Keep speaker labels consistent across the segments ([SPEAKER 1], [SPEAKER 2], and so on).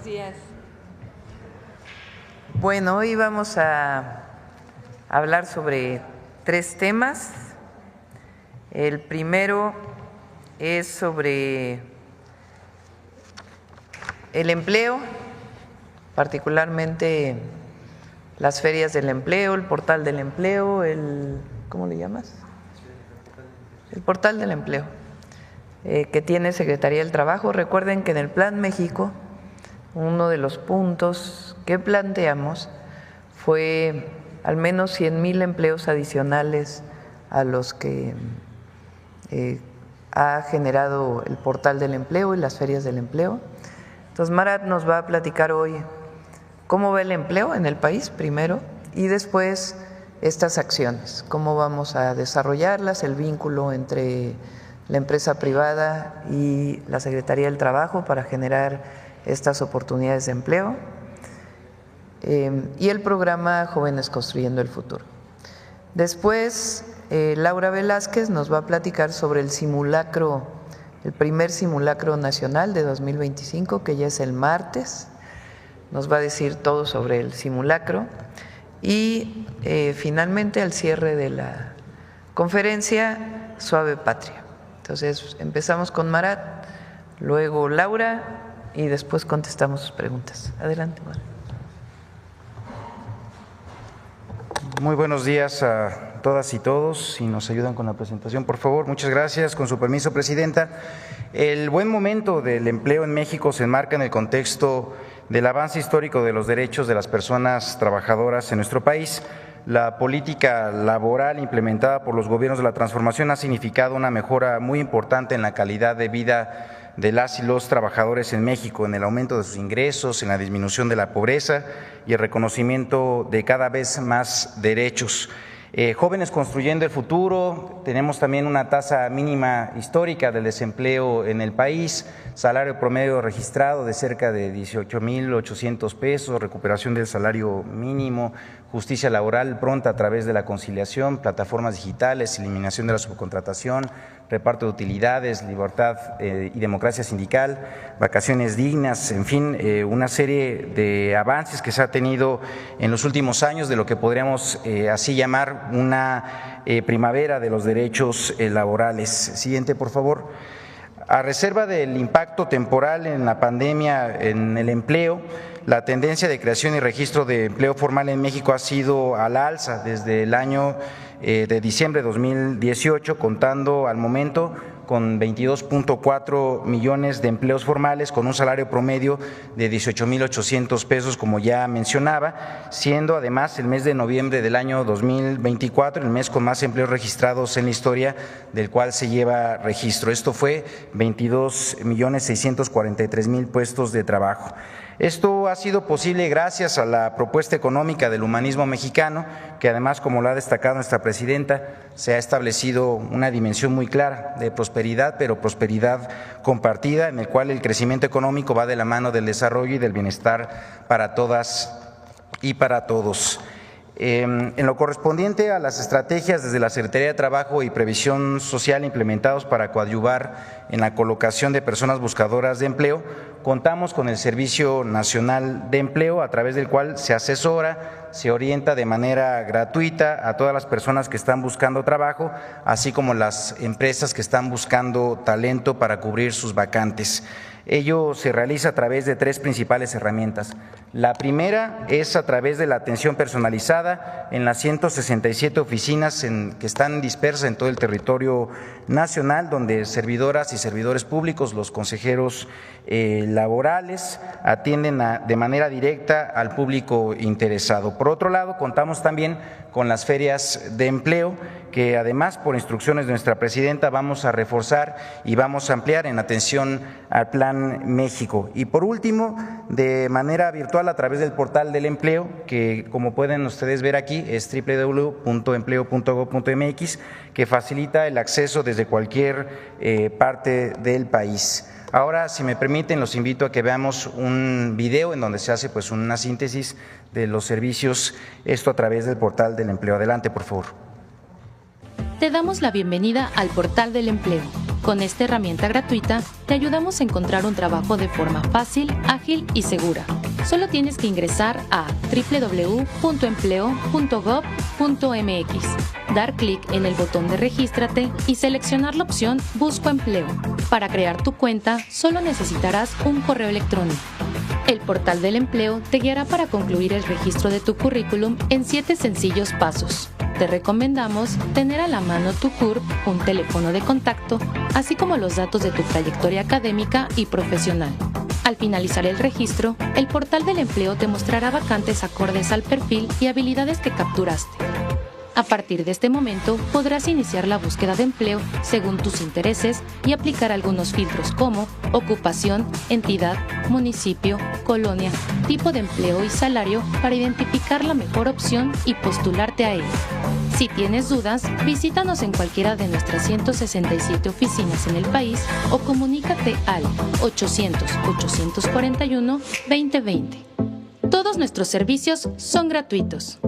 [SPEAKER 1] Buenos días.
[SPEAKER 2] Bueno, hoy vamos a hablar sobre 3 temas. El primero es sobre el empleo, particularmente las ferias del empleo, el portal del empleo, ¿cómo le llamas? El portal del empleo, que tiene Secretaría del Trabajo. Recuerden que en el Plan México uno de los puntos que planteamos fue al menos 100,000 empleos adicionales a los que ha generado el portal del empleo y las ferias del empleo. Entonces Marat nos va a platicar hoy cómo va el empleo en el país primero y después estas acciones, cómo vamos a desarrollarlas, el vínculo entre la empresa privada y la Secretaría del Trabajo para generar estas oportunidades de empleo y el programa Jóvenes Construyendo el Futuro. Después, Laura Velázquez nos va a platicar sobre el simulacro, el primer simulacro nacional de 2025, que ya es el martes. Nos va a decir todo sobre el simulacro y finalmente al cierre de la conferencia, Suave Patria. Entonces empezamos con Marat, luego Laura y después contestamos sus preguntas. Adelante, Marat.
[SPEAKER 3] Muy buenos días a todas y todos. Si nos ayudan con la presentación, por favor. Muchas gracias. Con su permiso, Presidenta. El buen momento del empleo en México se enmarca en el contexto del avance histórico de los derechos de las personas trabajadoras en nuestro país. La política laboral implementada por los gobiernos de la transformación ha significado una mejora muy importante en la calidad de vida de las y los trabajadores en México, en el aumento de sus ingresos, en la disminución de la pobreza y el reconocimiento de cada vez más derechos. Jóvenes construyendo el futuro, tenemos también una tasa mínima histórica del desempleo en el país, salario promedio registrado de cerca de 18,800 pesos, recuperación del salario mínimo, justicia laboral pronta a través de la conciliación, plataformas digitales, eliminación de la subcontratación, reparto de utilidades, libertad y democracia sindical, vacaciones dignas, en fin, una serie de avances que se ha tenido en los últimos años de lo que podríamos así llamar una primavera de los derechos laborales. Siguiente, por favor. A reserva del impacto temporal en la pandemia en el empleo, la tendencia de creación y registro de empleo formal en México ha sido a la alza desde el año de diciembre de 2018, contando al momento con 22.4 millones de empleos formales con un salario promedio de 18,800 pesos, como ya mencionaba, siendo además el mes de noviembre del año 2024 el mes con más empleos registrados en la historia del cual se lleva registro. Esto fue 22,643,000 puestos de trabajo. Esto ha sido posible gracias a la propuesta económica del humanismo mexicano, que además, como lo ha destacado nuestra presidenta, se ha establecido una dimensión muy clara de prosperidad, pero prosperidad compartida, en el cual el crecimiento económico va de la mano del desarrollo y del bienestar para todas y para todos. En lo correspondiente a las estrategias desde la Secretaría de Trabajo y Previsión Social implementados para coadyuvar en la colocación de personas buscadoras de empleo, contamos con el Servicio Nacional de Empleo, a través del cual se asesora, se orienta de manera gratuita a todas las personas que están buscando trabajo, así como las empresas que están buscando talento para cubrir sus vacantes. Ello se realiza a través de 3 principales herramientas. La primera es a través de la atención personalizada en las 167 oficinas que están dispersas en todo el territorio nacional, donde servidoras y servidores públicos, los consejeros laborales, atienden de manera directa al público interesado. Por otro lado, contamos también con las ferias de empleo, que además, por instrucciones de nuestra presidenta, vamos a reforzar y vamos a ampliar en atención al Plan México. Y por último, de manera virtual a través del portal del empleo, que como pueden ustedes ver aquí es www.empleo.gov.mx, que facilita el acceso desde cualquier parte del país. Ahora, si me permiten, los invito a que veamos un video en donde se hace pues una síntesis de los servicios, esto a través del portal del empleo. Adelante, por favor.
[SPEAKER 4] Te damos la bienvenida al Portal del Empleo,
[SPEAKER 1] Con esta herramienta gratuita, te ayudamos a encontrar un trabajo de forma fácil, ágil y segura. Solo tienes que ingresar a www.empleo.gov.mx, dar clic en el botón de Regístrate y seleccionar la opción Busco empleo. Para crear tu cuenta, solo necesitarás un correo electrónico. El portal del empleo te guiará para concluir el registro de tu currículum en 7 sencillos pasos. Te recomendamos tener a la mano tu CURP, un teléfono de contacto, así como los datos de tu trayectoria académica y profesional. Al finalizar el registro, el portal del empleo te mostrará vacantes acordes al perfil y habilidades que capturaste. A partir de este momento, podrás iniciar la búsqueda de empleo según tus intereses y aplicar algunos filtros como ocupación, entidad, municipio, colonia, tipo de empleo y salario para identificar la mejor opción y postularte a él. Si tienes dudas, visítanos en cualquiera de nuestras 167 oficinas en el país o comunícate al 800-841-2020. Todos nuestros servicios son gratuitos.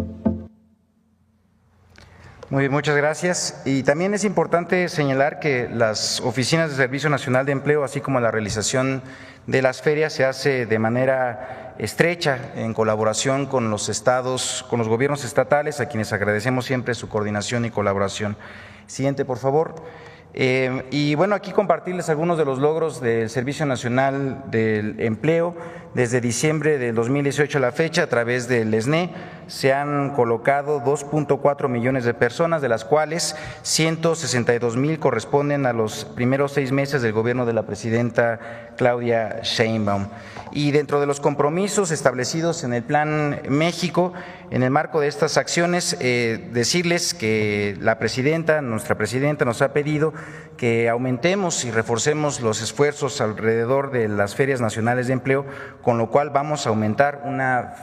[SPEAKER 3] Muy bien, muchas gracias. Y también es importante señalar que las oficinas de Servicio Nacional de Empleo, así como la realización de las ferias, se hace de manera estrecha en colaboración con los estados, con los gobiernos estatales, a quienes agradecemos siempre su coordinación y colaboración. Siguiente, por favor. Y bueno, aquí compartirles algunos de los logros del Servicio Nacional del Empleo. Desde diciembre del 2018 a la fecha, a través del SNE, se han colocado 2.4 millones de personas, de las cuales 162,000 corresponden a los primeros 6 meses del gobierno de la presidenta Claudia Sheinbaum. Y dentro de los compromisos establecidos en el Plan México, en el marco de estas acciones, decirles que nuestra presidenta nos ha pedido que aumentemos y reforcemos los esfuerzos alrededor de las ferias nacionales de empleo, con lo cual vamos a aumentar una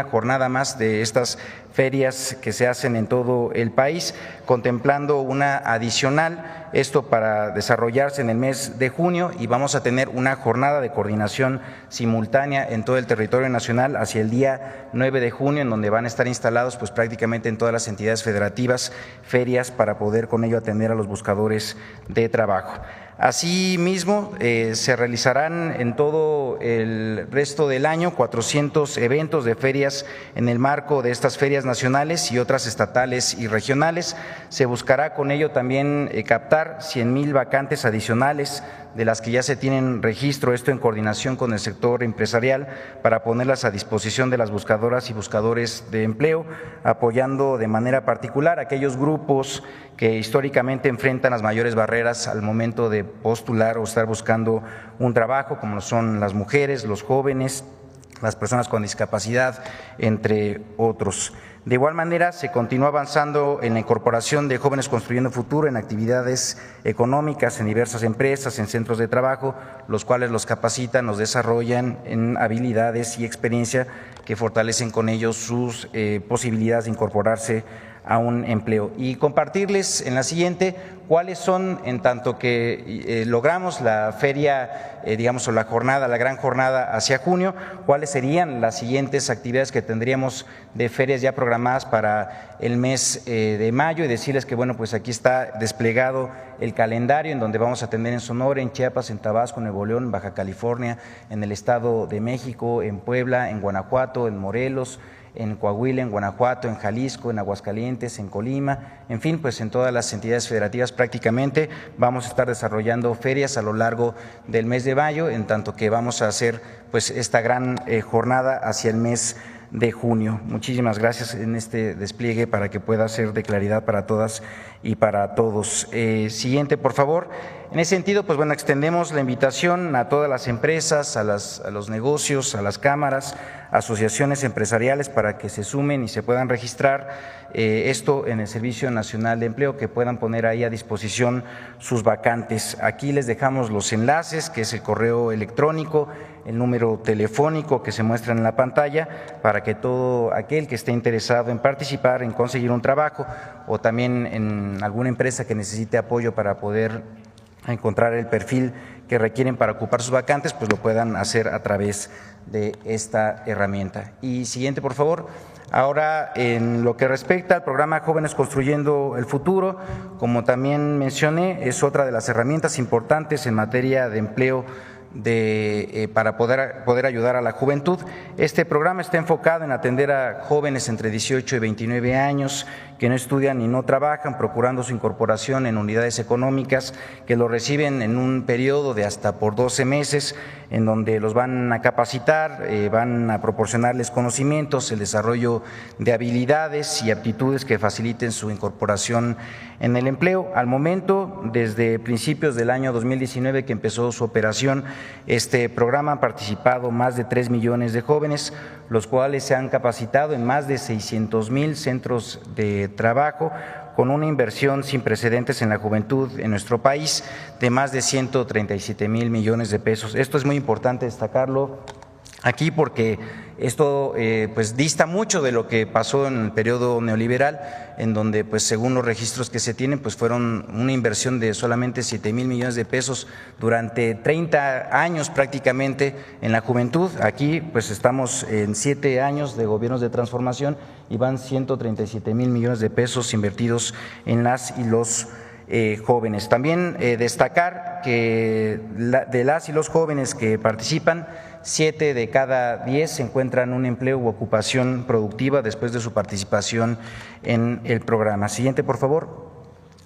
[SPEAKER 3] jornada más de estas ferias que se hacen en todo el país, contemplando una adicional, esto para desarrollarse en el mes de junio, y vamos a tener una jornada de coordinación simultánea en todo el territorio nacional hacia el día 9 de junio, en donde van a estar instalados pues prácticamente en todas las entidades federativas ferias para poder con ello atender a los buscadores de trabajo. Asimismo, se realizarán en todo el resto del año 400 eventos de ferias en el marco de estas ferias nacionales y otras estatales y regionales. Se buscará con ello también captar 100,000 vacantes adicionales de las que ya se tienen registro, esto en coordinación con el sector empresarial, para ponerlas a disposición de las buscadoras y buscadores de empleo, apoyando de manera particular a aquellos grupos que históricamente enfrentan las mayores barreras al momento de postular o estar buscando un trabajo, como son las mujeres, los jóvenes, las personas con discapacidad, entre otros. De igual manera, se continúa avanzando en la incorporación de Jóvenes Construyendo Futuro en actividades económicas en diversas empresas, en centros de trabajo, los cuales los capacitan, los desarrollan en habilidades y experiencia que fortalecen con ellos sus posibilidades de incorporarse a un empleo. Y compartirles en la siguiente cuáles son, en tanto que logramos la feria, o la gran jornada hacia junio, cuáles serían las siguientes actividades que tendríamos de ferias ya programadas para el mes de mayo, y decirles que bueno, pues aquí está desplegado el calendario en donde vamos a tener en Sonora, en Chiapas, en Tabasco, en Nuevo León, en Baja California, en el Estado de México, en Puebla, en Guanajuato, en Morelos, en Coahuila, en Guanajuato, en Jalisco, en Aguascalientes, en Colima, en fin, pues en todas las entidades federativas prácticamente vamos a estar desarrollando ferias a lo largo del mes de mayo, en tanto que vamos a hacer pues esta gran jornada hacia el mes de junio. Muchísimas gracias en este despliegue para que pueda ser de claridad para todas y para todos. Siguiente, por favor. En ese sentido, pues bueno, extendemos la invitación a todas las empresas, a los negocios, a las cámaras, asociaciones empresariales para que se sumen y se puedan registrar esto en el Servicio Nacional de Empleo, que puedan poner ahí a disposición sus vacantes. Aquí les dejamos los enlaces, que es el correo electrónico, el número telefónico que se muestra en la pantalla, para que todo aquel que esté interesado en participar, en conseguir un trabajo, o también en alguna empresa que necesite apoyo para poder encontrar el perfil que requieren para ocupar sus vacantes, pues lo puedan hacer a través de esta herramienta. Y siguiente, por favor. Ahora, en lo que respecta al programa Jóvenes Construyendo el Futuro, como también mencioné, es otra de las herramientas importantes en materia de empleo para poder ayudar a la juventud. Este programa está enfocado en atender a jóvenes entre 18 y 29 años que no estudian y no trabajan, procurando su incorporación en unidades económicas que lo reciben en un periodo de hasta por 12 meses, en donde los van a capacitar, van a proporcionarles conocimientos, el desarrollo de habilidades y aptitudes que faciliten su incorporación en el empleo. Al momento, desde principios del año 2019 que empezó su operación, este programa han participado más de 3 millones de jóvenes, los cuales se han capacitado en más de 600,000 centros de trabajo, con una inversión sin precedentes en la juventud en nuestro país de más de 137,000 millones de pesos. Esto es muy importante destacarlo aquí porque esto pues dista mucho de lo que pasó en el periodo neoliberal, en donde pues según los registros que se tienen pues fueron una inversión de solamente 7,000 millones de pesos durante 30 años prácticamente en la juventud. Aquí pues estamos en 7 años de gobiernos de transformación y van 137,000 millones de pesos invertidos en las y los jóvenes. También destacar que de las y los jóvenes que participan, 7 de cada 10 encuentran un empleo u ocupación productiva después de su participación en el programa. Siguiente, por favor.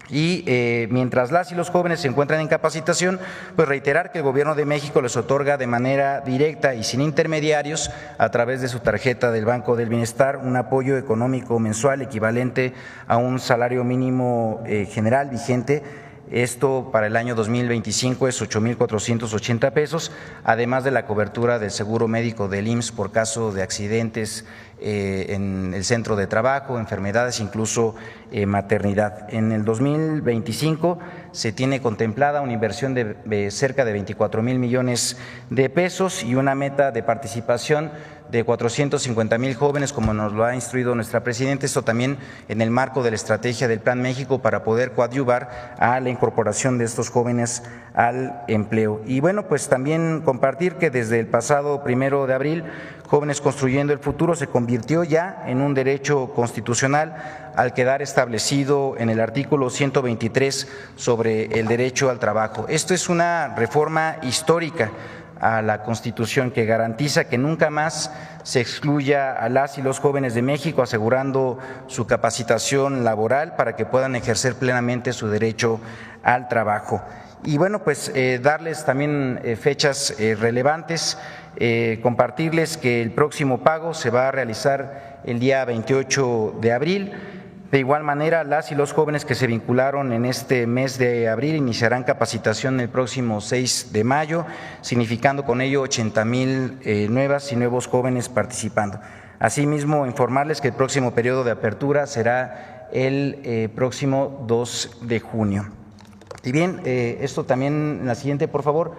[SPEAKER 3] Y mientras las y los jóvenes se encuentran en capacitación, pues reiterar que el Gobierno de México les otorga de manera directa y sin intermediarios, a través de su tarjeta del Banco del Bienestar, un apoyo económico mensual equivalente a un salario mínimo general vigente. Esto para el año 2025 es 8,480 pesos, además de la cobertura del seguro médico del IMSS por caso de accidentes en el centro de trabajo, enfermedades, incluso maternidad. En el 2025 se tiene contemplada una inversión de cerca de 24,000 millones de pesos y una meta de participación de 450,000 jóvenes, como nos lo ha instruido nuestra presidenta, esto también en el marco de la estrategia del Plan México para poder coadyuvar a la incorporación de estos jóvenes al empleo. Y bueno, pues también compartir que desde el pasado 1 de abril, Jóvenes Construyendo el Futuro se convirtió ya en un derecho constitucional al quedar establecido en el artículo 123 sobre el derecho al trabajo. Esto es una reforma histórica a la Constitución que garantiza que nunca más se excluya a las y los jóvenes de México, asegurando su capacitación laboral para que puedan ejercer plenamente su derecho al trabajo. Y bueno, pues darles también fechas relevantes, compartirles que el próximo pago se va a realizar el día 28 de abril. De igual manera, las y los jóvenes que se vincularon en este mes de abril iniciarán capacitación el próximo 6 de mayo, significando con ello 80,000 nuevas y nuevos jóvenes participando. Asimismo, informarles que el próximo periodo de apertura será el próximo 2 de junio. Y bien, esto también en la siguiente, por favor.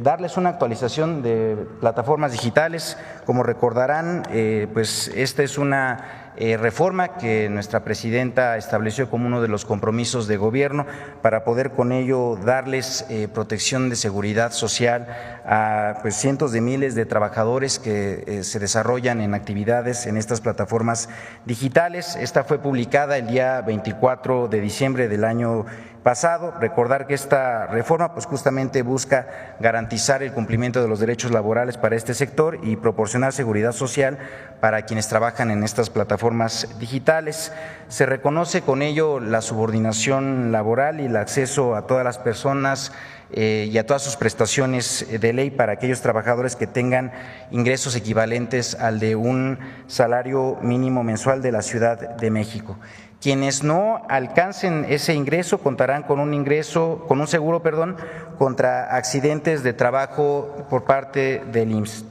[SPEAKER 3] Darles una actualización de plataformas digitales. Como recordarán, pues esta es una reforma que nuestra presidenta estableció como uno de los compromisos de gobierno para poder con ello darles protección de seguridad social a pues cientos de miles de trabajadores que se desarrollan en actividades en estas plataformas digitales. Esta fue publicada el día 24 de diciembre del año pasado. Recordar que esta reforma pues justamente busca garantizar el cumplimiento de los derechos laborales para este sector y proporcionar seguridad social para quienes trabajan en estas plataformas digitales. Se reconoce con ello la subordinación laboral y el acceso a todas las personas y a todas sus prestaciones de ley para aquellos trabajadores que tengan ingresos equivalentes al de un salario mínimo mensual de la Ciudad de México. Quienes no alcancen ese ingreso contarán con un seguro contra accidentes de trabajo por parte del IMSS.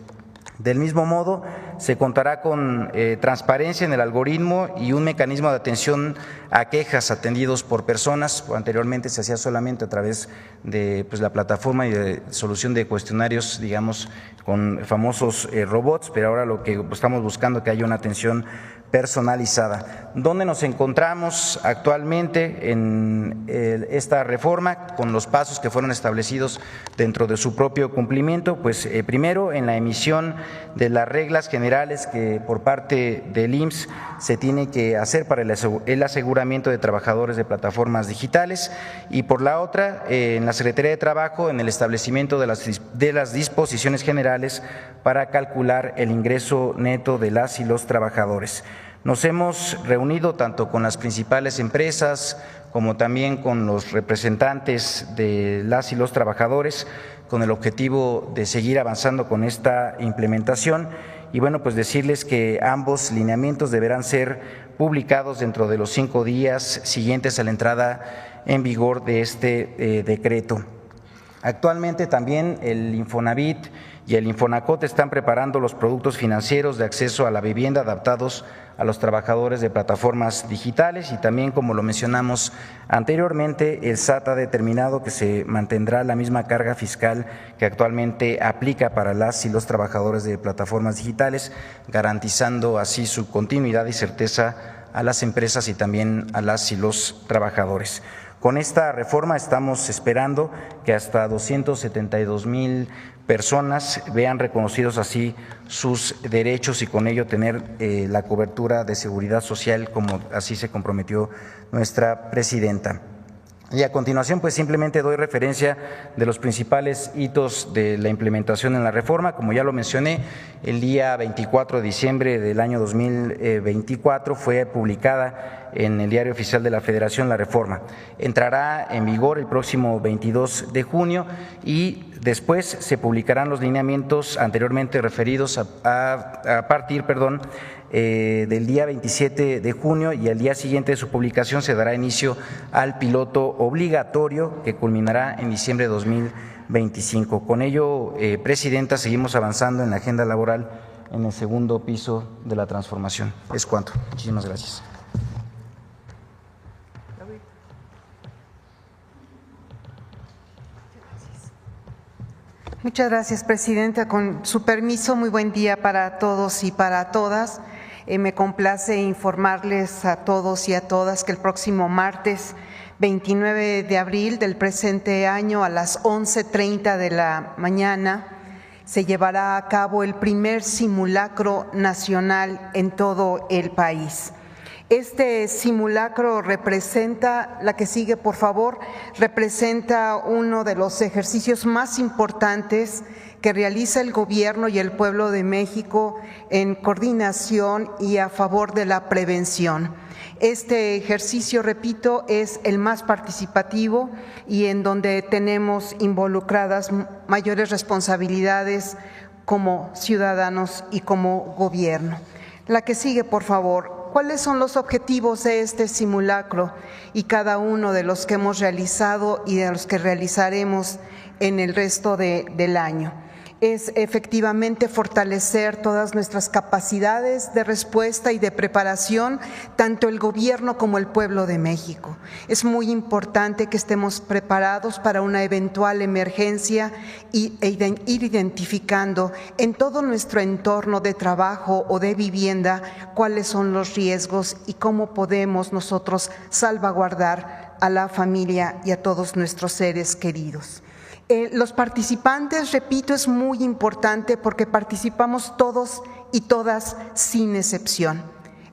[SPEAKER 3] Del mismo modo, se contará con transparencia en el algoritmo y un mecanismo de atención a quejas atendidos por personas. Anteriormente se hacía solamente a través de pues, la plataforma y de solución de cuestionarios, digamos, con famosos robots, pero ahora lo que estamos buscando es que haya una atención personalizada. ¿Dónde nos encontramos actualmente en esta reforma con los pasos que fueron establecidos dentro de su propio cumplimiento? Pues primero, en la emisión de las reglas generales generales que por parte del IMSS se tiene que hacer para el aseguramiento de trabajadores de plataformas digitales, y por la otra, en la Secretaría de Trabajo, en el establecimiento de las disposiciones generales para calcular el ingreso neto de las y los trabajadores. Nos hemos reunido tanto con las principales empresas como también con los representantes de las y los trabajadores con el objetivo de seguir avanzando con esta implementación, y bueno, pues decirles que ambos lineamientos deberán ser publicados dentro de los 5 días siguientes a la entrada en vigor de este decreto. Actualmente también el Infonavit y el Infonacot están preparando los productos financieros de acceso a la vivienda adaptados a los trabajadores de plataformas digitales, y también, como lo mencionamos anteriormente, el SAT ha determinado que se mantendrá la misma carga fiscal que actualmente aplica para las y los trabajadores de plataformas digitales, garantizando así su continuidad y certeza a las empresas y también a las y los trabajadores. Con esta reforma estamos esperando que hasta 272,000 personas vean reconocidos así sus derechos y con ello tener la cobertura de seguridad social, como así se comprometió nuestra presidenta. Y a continuación, pues simplemente doy referencia de los principales hitos de la implementación en la reforma. Como ya lo mencioné, el día 24 de diciembre del año 2024 fue publicada en el Diario Oficial de la Federación la reforma. Entrará en vigor el próximo 22 de junio y después se publicarán los lineamientos anteriormente referidos a partir del día 27 de junio, y al día siguiente de su publicación se dará inicio al piloto obligatorio que culminará en diciembre de 2025. Con ello, Presidenta, seguimos avanzando en la agenda laboral en el segundo piso de la transformación. Es cuanto. Muchísimas gracias.
[SPEAKER 4] Muchas gracias, Presidenta. Con su permiso, muy buen día para todos y para todas. Me complace informarles a todos y a todas que el próximo martes 29 de abril del presente año a las 11:30 de la mañana se llevará a cabo el primer simulacro nacional en todo el país. Este simulacro representa, la que sigue por favor, representa uno de los ejercicios más importantes que realiza el Gobierno y el pueblo de México en coordinación y a favor de la prevención. Este ejercicio, repito, es el más participativo y en donde tenemos involucradas mayores responsabilidades como ciudadanos y como Gobierno. La que sigue, por favor. ¿Cuáles son los objetivos de este simulacro y cada uno de los que hemos realizado y de los que realizaremos en el resto del año? Es efectivamente fortalecer todas nuestras capacidades de respuesta y de preparación, tanto el Gobierno como el pueblo de México. Es muy importante que estemos preparados para una eventual emergencia e ir identificando en todo nuestro entorno de trabajo o de vivienda cuáles son los riesgos y cómo podemos nosotros salvaguardar a la familia y a todos nuestros seres queridos. Los participantes, repito, es muy importante porque participamos todos y todas sin excepción.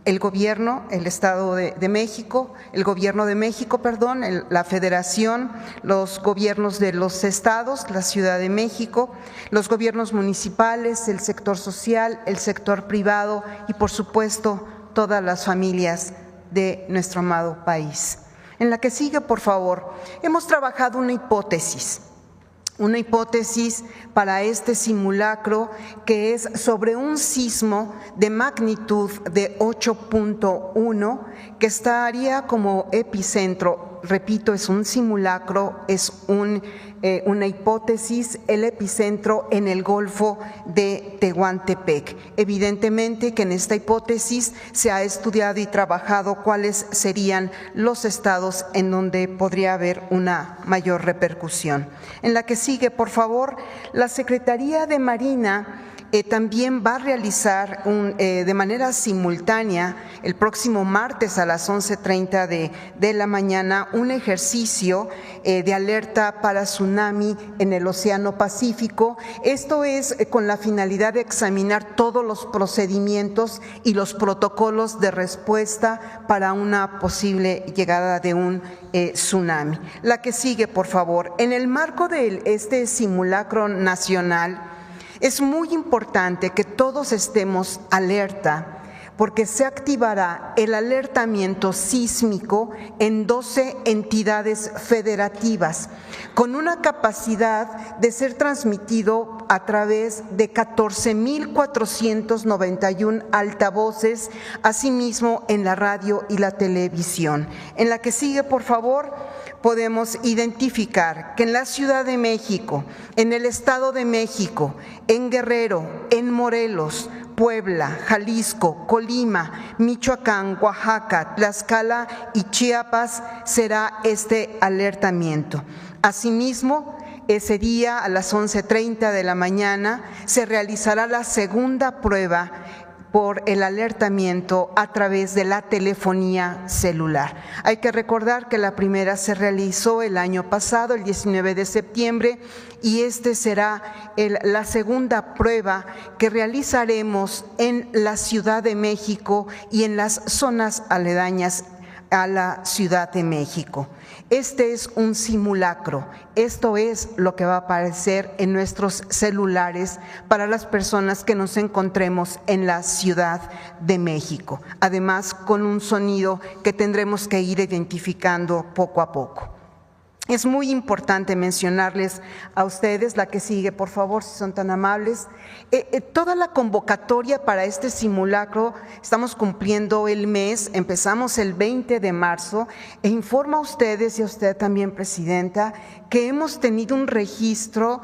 [SPEAKER 4] El Gobierno, el Estado de México, el Gobierno de México, la Federación, los gobiernos de los estados, la Ciudad de México, los gobiernos municipales, el sector social, el sector privado y, por supuesto, todas las familias de nuestro amado país. En la que sigue, por favor, hemos trabajado una hipótesis para este simulacro que es sobre un sismo de magnitud de 8.1 que estaría como epicentro. Repito, es un simulacro, es una hipótesis, el epicentro en el Golfo de Tehuantepec. Evidentemente que en esta hipótesis se ha estudiado y trabajado cuáles serían los estados en donde podría haber una mayor repercusión. En la que sigue, por favor, la Secretaría de Marina también va a realizar de manera simultánea el próximo martes a las 11:30 de la mañana un ejercicio de alerta para tsunami en el Océano Pacífico. Esto es con la finalidad de examinar todos los procedimientos y los protocolos de respuesta para una posible llegada de un tsunami. La que sigue, por favor. En el marco de este simulacro nacional, es muy importante que todos estemos alerta, porque se activará el alertamiento sísmico en 12 entidades federativas, con una capacidad de ser transmitido a través de 14,491 altavoces, asimismo en la radio y la televisión. En la que sigue, por favor, podemos identificar que en la Ciudad de México, en el Estado de México, en Guerrero, en Morelos, Puebla, Jalisco, Colima, Michoacán, Oaxaca, Tlaxcala y Chiapas será este alertamiento. Asimismo, ese día a las 11:30 de la mañana se realizará la segunda prueba por el alertamiento a través de la telefonía celular. Hay que recordar que la primera se realizó el año pasado, el 19 de septiembre, y este será la segunda prueba que realizaremos en la Ciudad de México y en las zonas aledañas a la Ciudad de México. Este es un simulacro, esto es lo que va a aparecer en nuestros celulares para las personas que nos encontremos en la Ciudad de México, además con un sonido que tendremos que ir identificando poco a poco. Es muy importante mencionarles a ustedes, la que sigue, por favor, si son tan amables, toda la convocatoria para este simulacro, estamos cumpliendo el mes, empezamos el 20 de marzo, e informo a ustedes y a usted también, Presidenta, que hemos tenido un registro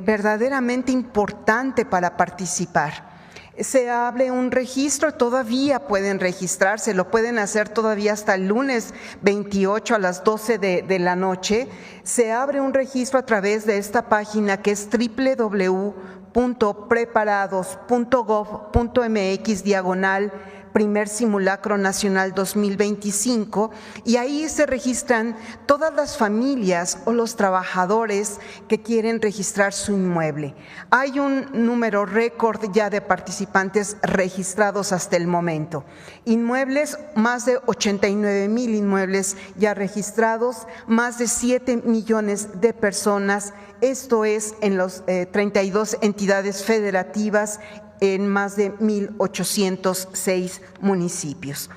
[SPEAKER 4] verdaderamente importante para participar. Se abre un registro, todavía pueden registrarse, lo pueden hacer todavía hasta el lunes 28 a las 12 de la noche. Se abre un registro a través de esta página que es www.preparados.gov.mx/ Primer Simulacro Nacional 2025, y ahí se registran todas las familias o los trabajadores que quieren registrar su inmueble. Hay un número récord ya de participantes registrados hasta el momento. Inmuebles, más de 89,000 inmuebles ya registrados, más de 7 millones de personas, esto es en los 32 entidades federativas en más de 1,806 municipios.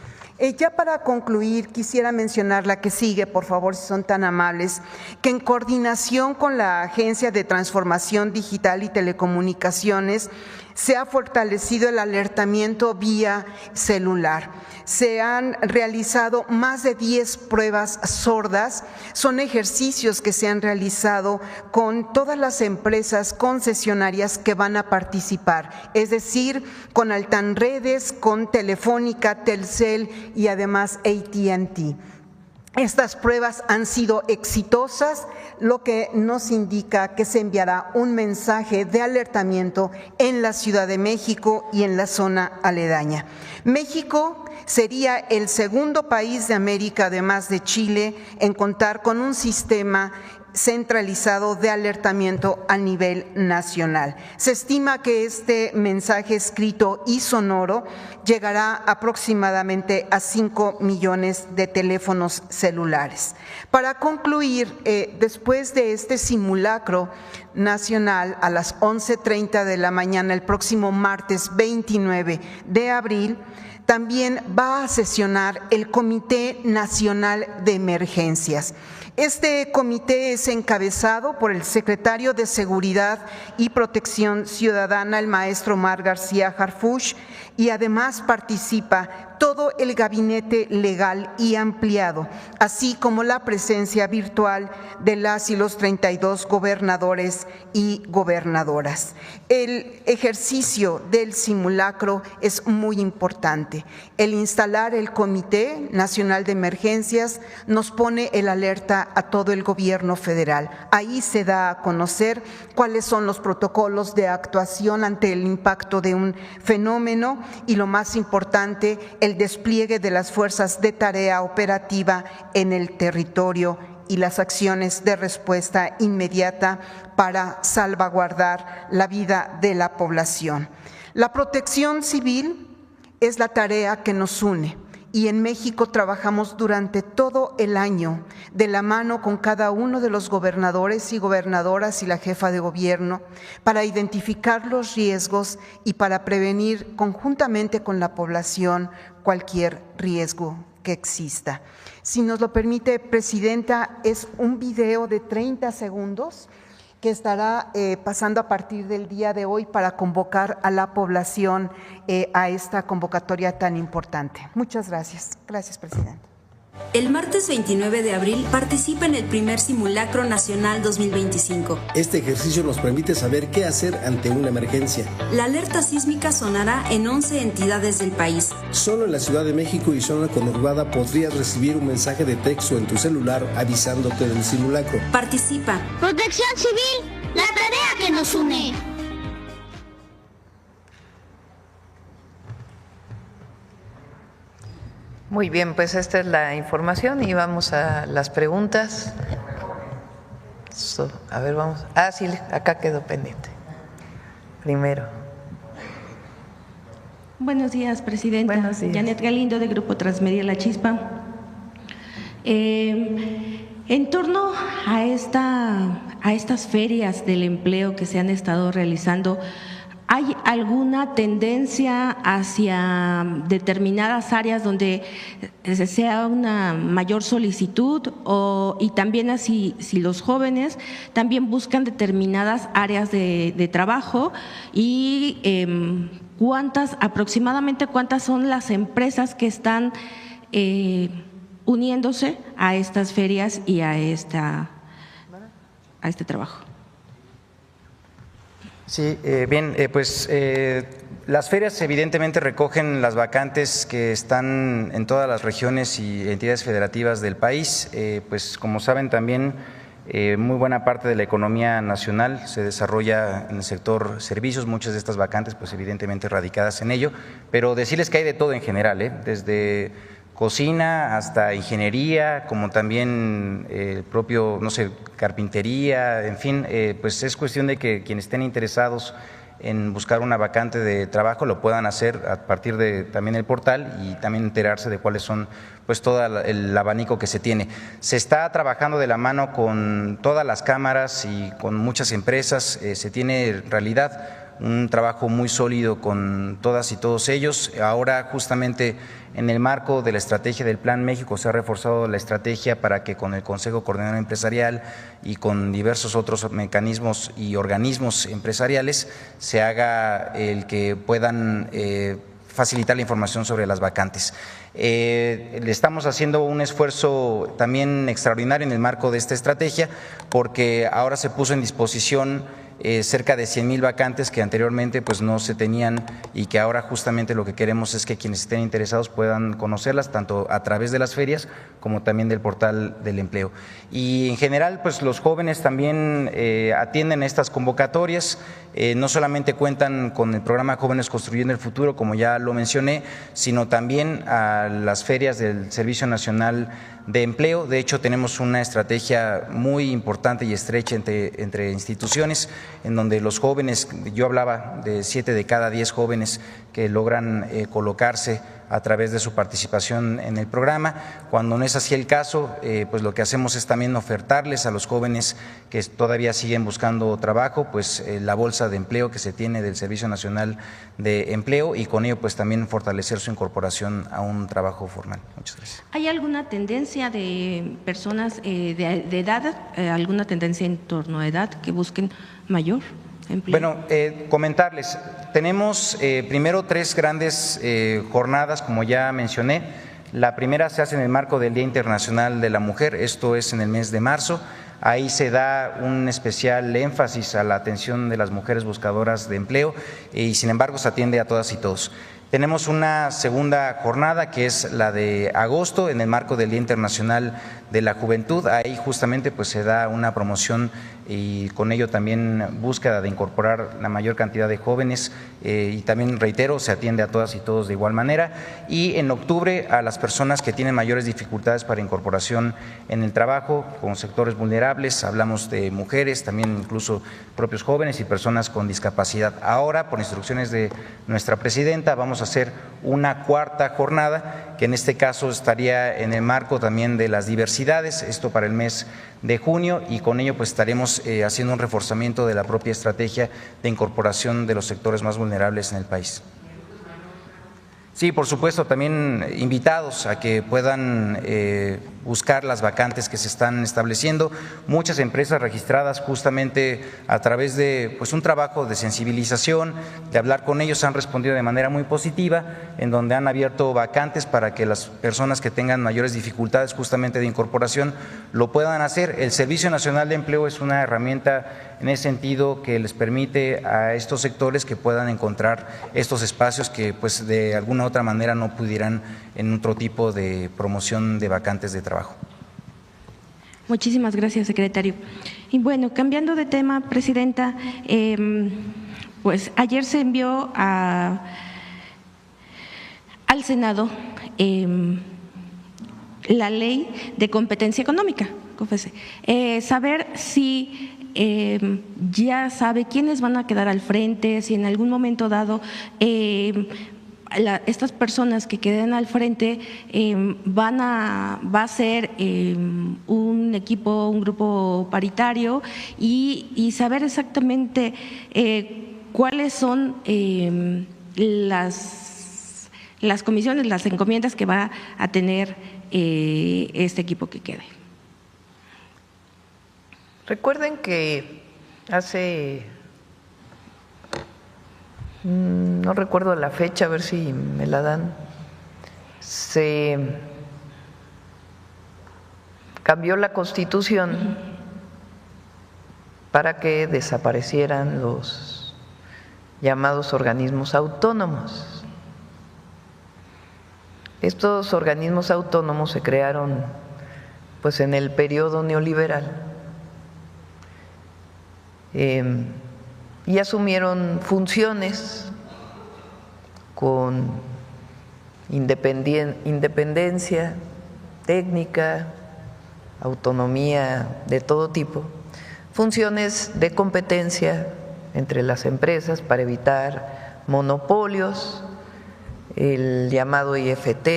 [SPEAKER 4] Ya para concluir, quisiera mencionar la que sigue, por favor, si son tan amables, que en coordinación con la Agencia de Transformación Digital y Telecomunicaciones se ha fortalecido el alertamiento vía celular. Se han realizado más de 10 pruebas sordas, son ejercicios que se han realizado con todas las empresas concesionarias que van a participar, es decir, con Altanredes, con Telefónica, Telcel y además AT&T. Estas pruebas han sido exitosas, lo que nos indica que se enviará un mensaje de alertamiento en la Ciudad de México y en la zona aledaña. México sería el segundo país de América, además de Chile, en contar con un sistema centralizado de alertamiento a nivel nacional. Se estima que este mensaje escrito y sonoro llegará aproximadamente a 5 millones de teléfonos celulares. Para concluir, después de este simulacro nacional a las 11:30 de la mañana, el próximo martes 29 de abril, también va a sesionar el Comité Nacional de Emergencias. Este comité es encabezado por el secretario de Seguridad y Protección Ciudadana, el maestro Omar García Harfuch. y además participa todo el gabinete legal y ampliado, así como la presencia virtual de las y los 32 gobernadores y gobernadoras. El ejercicio del simulacro es muy importante. El instalar el Comité Nacional de Emergencias nos pone el alerta a todo el gobierno federal. Ahí se da a conocer cuáles son los protocolos de actuación ante el impacto de un fenómeno y, lo más importante, el despliegue de las fuerzas de tarea operativa en el territorio y las acciones de respuesta inmediata para salvaguardar la vida de la población. La protección civil es la tarea que nos une y en México trabajamos durante todo el año de la mano con cada uno de los gobernadores y gobernadoras y la jefa de gobierno para identificar los riesgos y para prevenir conjuntamente con la población cualquier riesgo que exista. Si nos lo permite, Presidenta, es un video de 30 segundos que estará pasando a partir del día de hoy para convocar a la población a esta convocatoria tan importante. Muchas gracias. Gracias, Presidenta.
[SPEAKER 5] El martes 29 de abril participa en el primer Simulacro Nacional 2025.
[SPEAKER 6] Este ejercicio nos permite saber qué hacer ante una emergencia.
[SPEAKER 5] La alerta sísmica sonará en 11 entidades del país.
[SPEAKER 6] Solo en la Ciudad de México y zona conurbada podrías recibir un mensaje de texto en tu celular avisándote del simulacro.
[SPEAKER 5] Participa.
[SPEAKER 7] Protección Civil, la tarea que nos une.
[SPEAKER 2] Muy bien, pues esta es la información y vamos a las preguntas. A ver, vamos. Ah, sí, acá quedó pendiente. Primero.
[SPEAKER 8] Buenos días, Presidenta.
[SPEAKER 2] Buenos días.
[SPEAKER 8] Janet Galindo, de Grupo Transmedia La Chispa. En torno a estas ferias del empleo que se han estado realizando, ¿hay alguna tendencia hacia determinadas áreas donde sea una mayor solicitud y también así si los jóvenes también buscan determinadas áreas de trabajo y aproximadamente cuántas son las empresas que están uniéndose a estas ferias y a este trabajo?
[SPEAKER 3] Sí, bien, las ferias evidentemente recogen las vacantes que están en todas las regiones y entidades federativas del país. Pues como saben también, muy buena parte de la economía nacional se desarrolla en el sector servicios, muchas de estas vacantes pues evidentemente radicadas en ello, pero decirles que hay de todo en general, desde cocina hasta ingeniería, como también el propio, no sé, carpintería, en fin, pues es cuestión de que quienes estén interesados en buscar una vacante de trabajo lo puedan hacer a partir de también el portal y también enterarse de cuáles son pues todo el abanico que se tiene. Se está trabajando de la mano con todas las cámaras y con muchas empresas, se tiene en realidad un trabajo muy sólido con todas y todos ellos. Ahora justamente en el marco de la estrategia del Plan México se ha reforzado la estrategia para que con el Consejo Coordinador Empresarial y con diversos otros mecanismos y organismos empresariales se haga el que puedan facilitar la información sobre las vacantes. Le estamos haciendo un esfuerzo también extraordinario en el marco de esta estrategia porque ahora se puso en disposición cerca de 100,000 vacantes que anteriormente pues no se tenían y que ahora justamente lo que queremos es que quienes estén interesados puedan conocerlas tanto a través de las ferias como también del portal del empleo. Y en general pues los jóvenes también atienden a estas convocatorias, no solamente cuentan con el programa Jóvenes Construyendo el Futuro, como ya lo mencioné, sino también a las ferias del Servicio Nacional de Empleo. De hecho, tenemos una estrategia muy importante y estrecha entre instituciones, en donde los jóvenes, yo hablaba de 7 de cada 10 jóvenes que logran colocarse a través de su participación en el programa. Cuando no es así el caso, pues lo que hacemos es también ofertarles a los jóvenes que todavía siguen buscando trabajo, pues la bolsa de empleo que se tiene del Servicio Nacional de Empleo y con ello pues también fortalecer su incorporación a un trabajo formal. Muchas gracias.
[SPEAKER 8] ¿Hay alguna tendencia de personas de edad, alguna tendencia en torno a edad que busquen mayor? empleo?
[SPEAKER 3] Bueno, comentarles, tenemos primero 3 grandes jornadas, como ya mencioné. La primera se hace en el marco del Día Internacional de la Mujer, esto es en el mes de marzo. Ahí se da un especial énfasis a la atención de las mujeres buscadoras de empleo y sin embargo se atiende a todas y todos. Tenemos una segunda jornada que es la de agosto en el marco del Día Internacional de la Juventud. Ahí justamente pues se da una promoción y con ello también búsqueda de incorporar la mayor cantidad de jóvenes y también reitero, se atiende a todas y todos de igual manera. Y en octubre a las personas que tienen mayores dificultades para incorporación en el trabajo, con sectores vulnerables, hablamos de mujeres, también incluso propios jóvenes y personas con discapacidad. Ahora, por instrucciones de nuestra presidenta, vamos a hacer una cuarta jornada, que en este caso estaría en el marco también de las diversidades, esto para el mes de junio, y con ello pues estaremos haciendo un reforzamiento de la propia estrategia de incorporación de los sectores más vulnerables en el país. Sí, por supuesto, también invitados a que puedan buscar las vacantes que se están estableciendo. Muchas empresas registradas justamente a través de pues un trabajo de sensibilización, de hablar con ellos, han respondido de manera muy positiva, en donde han abierto vacantes para que las personas que tengan mayores dificultades justamente de incorporación lo puedan hacer. El Servicio Nacional de Empleo es una herramienta en ese sentido que les permite a estos sectores que puedan encontrar estos espacios que pues de alguna otra manera no pudieran en otro tipo de promoción de vacantes de trabajo.
[SPEAKER 8] Muchísimas gracias, secretario. Y bueno, cambiando de tema, presidenta, pues ayer se envió al Senado la ley de competencia económica, COFESE. Saber si ya sabe quiénes van a quedar al frente, si en algún momento dado estas personas que queden al frente va a ser un equipo, un grupo paritario y saber exactamente cuáles son las comisiones, las encomiendas que va a tener este equipo que quede.
[SPEAKER 2] Recuerden que hace, no recuerdo la fecha, a ver si me la dan, se cambió la Constitución para que desaparecieran los llamados organismos autónomos. Estos organismos autónomos se crearon pues en el periodo neoliberal y asumieron funciones con independencia técnica, autonomía de todo tipo, funciones de competencia entre las empresas para evitar monopolios, el llamado IFT,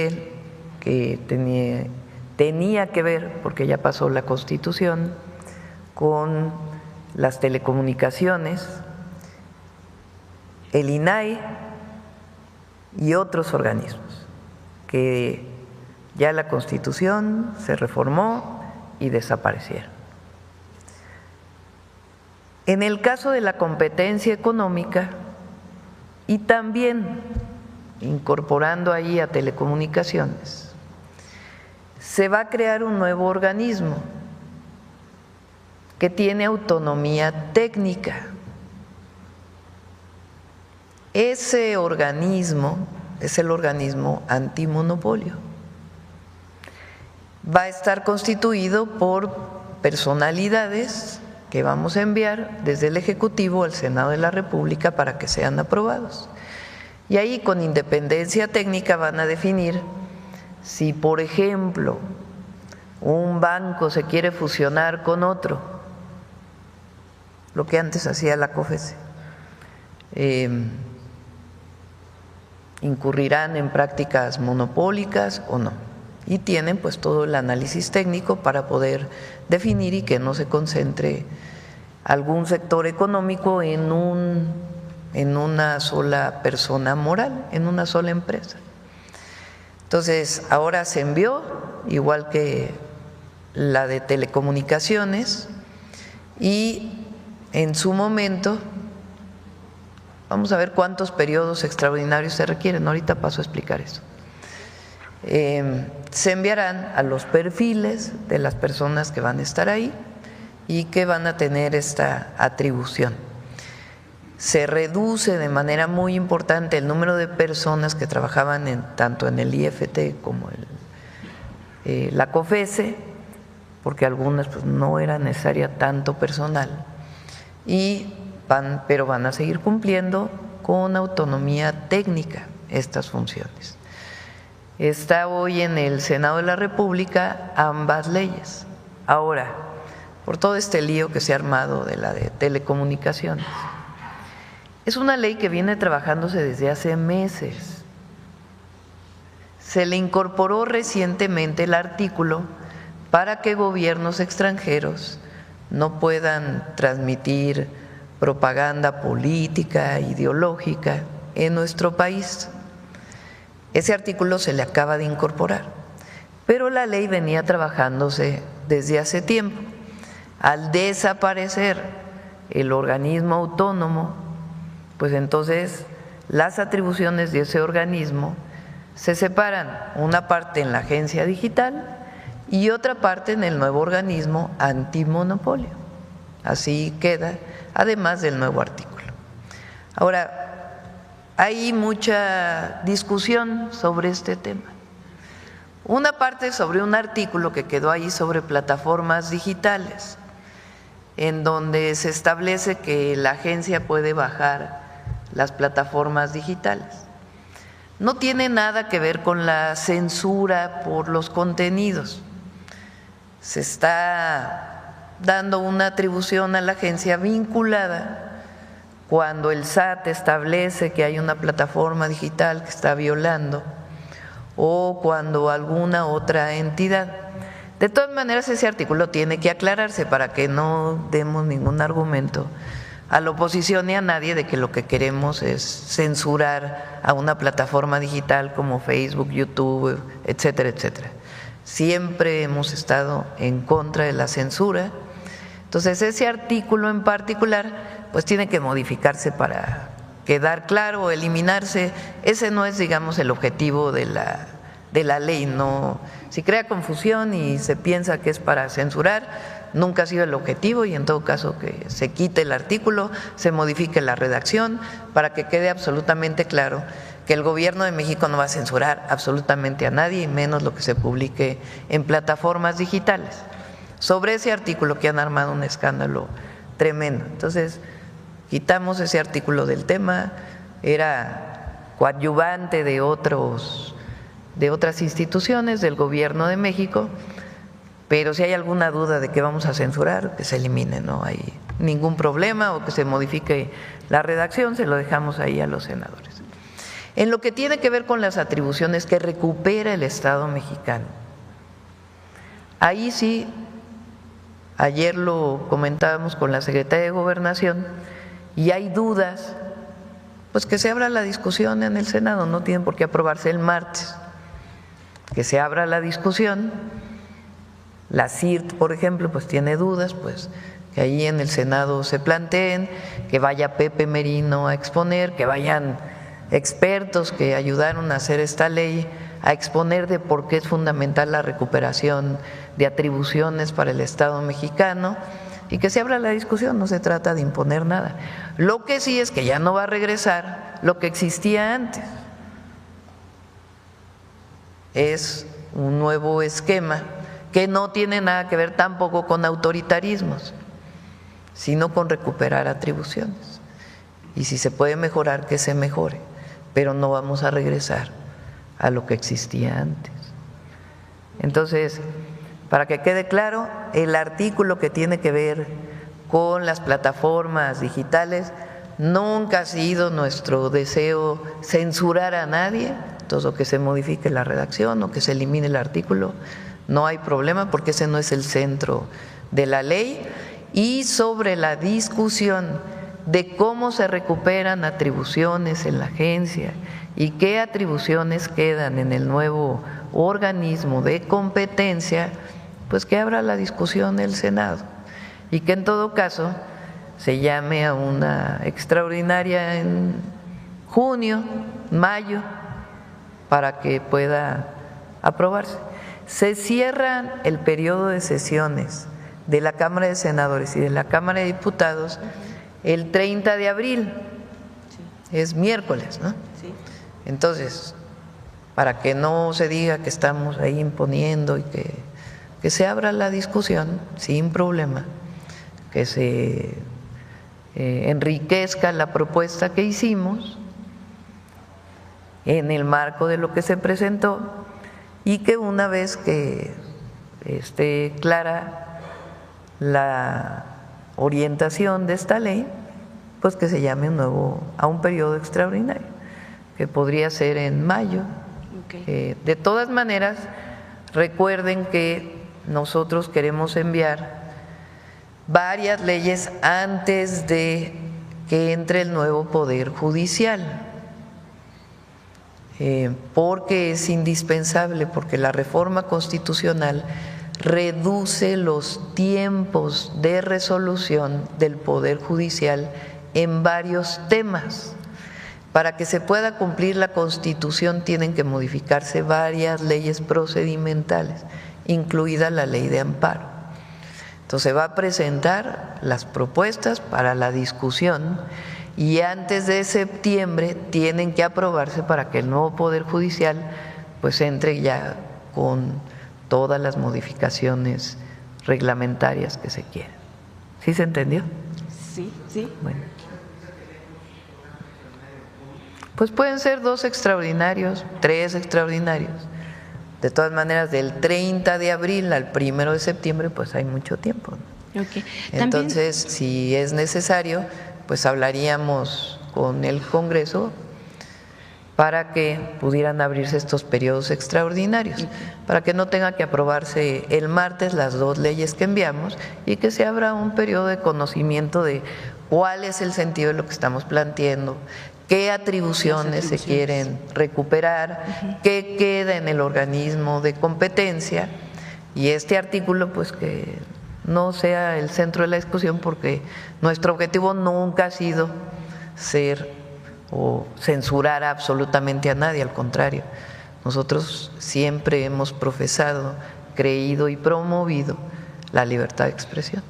[SPEAKER 2] que tenía que ver, porque ya pasó la Constitución, con las telecomunicaciones, el INAI y otros organismos que ya la Constitución se reformó y desaparecieron. En el caso de la competencia económica y también incorporando ahí a telecomunicaciones, se va a crear un nuevo organismo que tiene autonomía técnica. Ese organismo es el organismo antimonopolio. Va a estar constituido por personalidades que vamos a enviar desde el Ejecutivo al Senado de la República para que sean aprobados. Y ahí con independencia técnica van a definir si, por ejemplo, un banco se quiere fusionar con otro, lo que antes hacía la COFESE, incurrirán en prácticas monopólicas o no. Y tienen pues todo el análisis técnico para poder definir y que no se concentre algún sector económico en una sola persona moral, en una sola empresa. Entonces, ahora se envió, igual que la de telecomunicaciones, y en su momento vamos a ver cuántos periodos extraordinarios se requieren, ahorita paso a explicar eso. Se enviarán a los perfiles de las personas que van a estar ahí y que van a tener esta atribución. Se reduce de manera muy importante el número de personas que trabajaban tanto en el IFT como en la COFESE, porque algunas pues, no era necesaria tanto personal, pero van a seguir cumpliendo con autonomía técnica estas funciones. Está hoy en el Senado de la República ambas leyes. Ahora, por todo este lío que se ha armado de la de telecomunicaciones, es una ley que viene trabajándose desde hace meses. Se le incorporó recientemente el artículo para que gobiernos extranjeros no puedan transmitir propaganda política, ideológica en nuestro país. Ese artículo se le acaba de incorporar, pero la ley venía trabajándose desde hace tiempo. Al desaparecer el organismo autónomo, pues entonces las atribuciones de ese organismo se separan, una parte en la agencia digital y otra parte en el nuevo organismo antimonopolio. Así queda, además del nuevo artículo. Ahora, hay mucha discusión sobre este tema. Una parte sobre un artículo que quedó ahí sobre plataformas digitales, en donde se establece que la agencia puede bajar las plataformas digitales. No tiene nada que ver con la censura por los contenidos. Se está dando una atribución a la agencia vinculada cuando el SAT establece que hay una plataforma digital que está violando o cuando alguna otra entidad. De todas maneras, ese artículo tiene que aclararse para que no demos ningún argumento a la oposición y a nadie de que lo que queremos es censurar a una plataforma digital como Facebook, YouTube, etcétera, etcétera. Siempre hemos estado en contra de la censura. Entonces, ese artículo en particular pues tiene que modificarse para quedar claro o eliminarse. Ese no es, digamos, el objetivo de la ley. No, si crea confusión y se piensa que es para censurar, nunca ha sido el objetivo, y en todo caso que se quite el artículo, se modifique la redacción para que quede absolutamente claro que el gobierno de México no va a censurar absolutamente a nadie, y menos lo que se publique en plataformas digitales. Sobre ese artículo que han armado un escándalo tremendo. Entonces, quitamos ese artículo del tema, era coadyuvante de otras instituciones del gobierno de México, pero si hay alguna duda de que vamos a censurar, que se elimine, no hay ningún problema, o que se modifique la redacción, se lo dejamos ahí a los senadores. En lo que tiene que ver con las atribuciones que recupera el Estado mexicano, ahí sí, ayer lo comentábamos con la Secretaría de Gobernación, y hay dudas, pues que se abra la discusión en el Senado, no tienen por qué aprobarse el martes, que se abra la discusión. La CIRT, por ejemplo, pues tiene dudas, pues que ahí en el Senado se planteen, que vaya Pepe Merino a exponer, que vayan expertos que ayudaron a hacer esta ley a exponer de por qué es fundamental la recuperación de atribuciones para el Estado mexicano, y que se abra la discusión. No se trata de imponer nada. Lo que sí es que ya no va a regresar lo que existía antes. Es un nuevo esquema que no tiene nada que ver tampoco con autoritarismos, sino con recuperar atribuciones. Y si se puede mejorar, que se mejore, pero no vamos a regresar a lo que existía antes. Entonces, para que quede claro, el artículo que tiene que ver con las plataformas digitales, nunca ha sido nuestro deseo censurar a nadie. Todo que se modifique la redacción o que se elimine el artículo, no hay problema, porque ese no es el centro de la ley. Y sobre la discusión de cómo se recuperan atribuciones en la agencia y qué atribuciones quedan en el nuevo organismo de competencia, pues que abra la discusión el Senado, y que en todo caso se llame a una extraordinaria en junio, mayo, para que pueda aprobarse. Se cierra el periodo de sesiones de la Cámara de Senadores y de la Cámara de Diputados el 30 de abril, es miércoles, ¿no?
[SPEAKER 8] Sí.
[SPEAKER 2] Entonces, para que no se diga que estamos ahí imponiendo y que se abra la discusión sin problema, que se enriquezca la propuesta que hicimos en el marco de lo que se presentó y que una vez que esté clara la orientación de esta ley, pues que se llame a un periodo extraordinario, que podría ser en mayo.
[SPEAKER 8] Okay.
[SPEAKER 2] De todas maneras, recuerden que nosotros queremos enviar varias leyes antes de que entre el nuevo Poder Judicial, porque es indispensable, porque la reforma constitucional reduce los tiempos de resolución del Poder Judicial en varios temas. Para que se pueda cumplir la Constitución tienen que modificarse varias leyes procedimentales, incluida la Ley de Amparo. Entonces va a presentar las propuestas para la discusión y antes de septiembre tienen que aprobarse para que el nuevo Poder Judicial pues entre ya con todas las modificaciones reglamentarias que se quieran. ¿Sí se entendió?
[SPEAKER 8] Sí, sí.
[SPEAKER 2] Bueno. Pues pueden ser 2 extraordinarios, 3 extraordinarios. De todas maneras, del 30 de abril al 1 de septiembre, pues hay mucho tiempo, ¿no?
[SPEAKER 8] Okay.
[SPEAKER 2] Entonces, si es necesario, pues hablaríamos con el Congreso para que pudieran abrirse estos periodos extraordinarios, para que no tenga que aprobarse el martes las 2 leyes que enviamos y que se abra un periodo de conocimiento de cuál es el sentido de lo que estamos planteando, qué atribuciones se quieren recuperar, qué queda en el organismo de competencia, y este artículo pues que no sea el centro de la discusión, porque nuestro objetivo nunca ha sido ser o censurar absolutamente a nadie, al contrario, nosotros siempre hemos profesado, creído y promovido la libertad de expresión.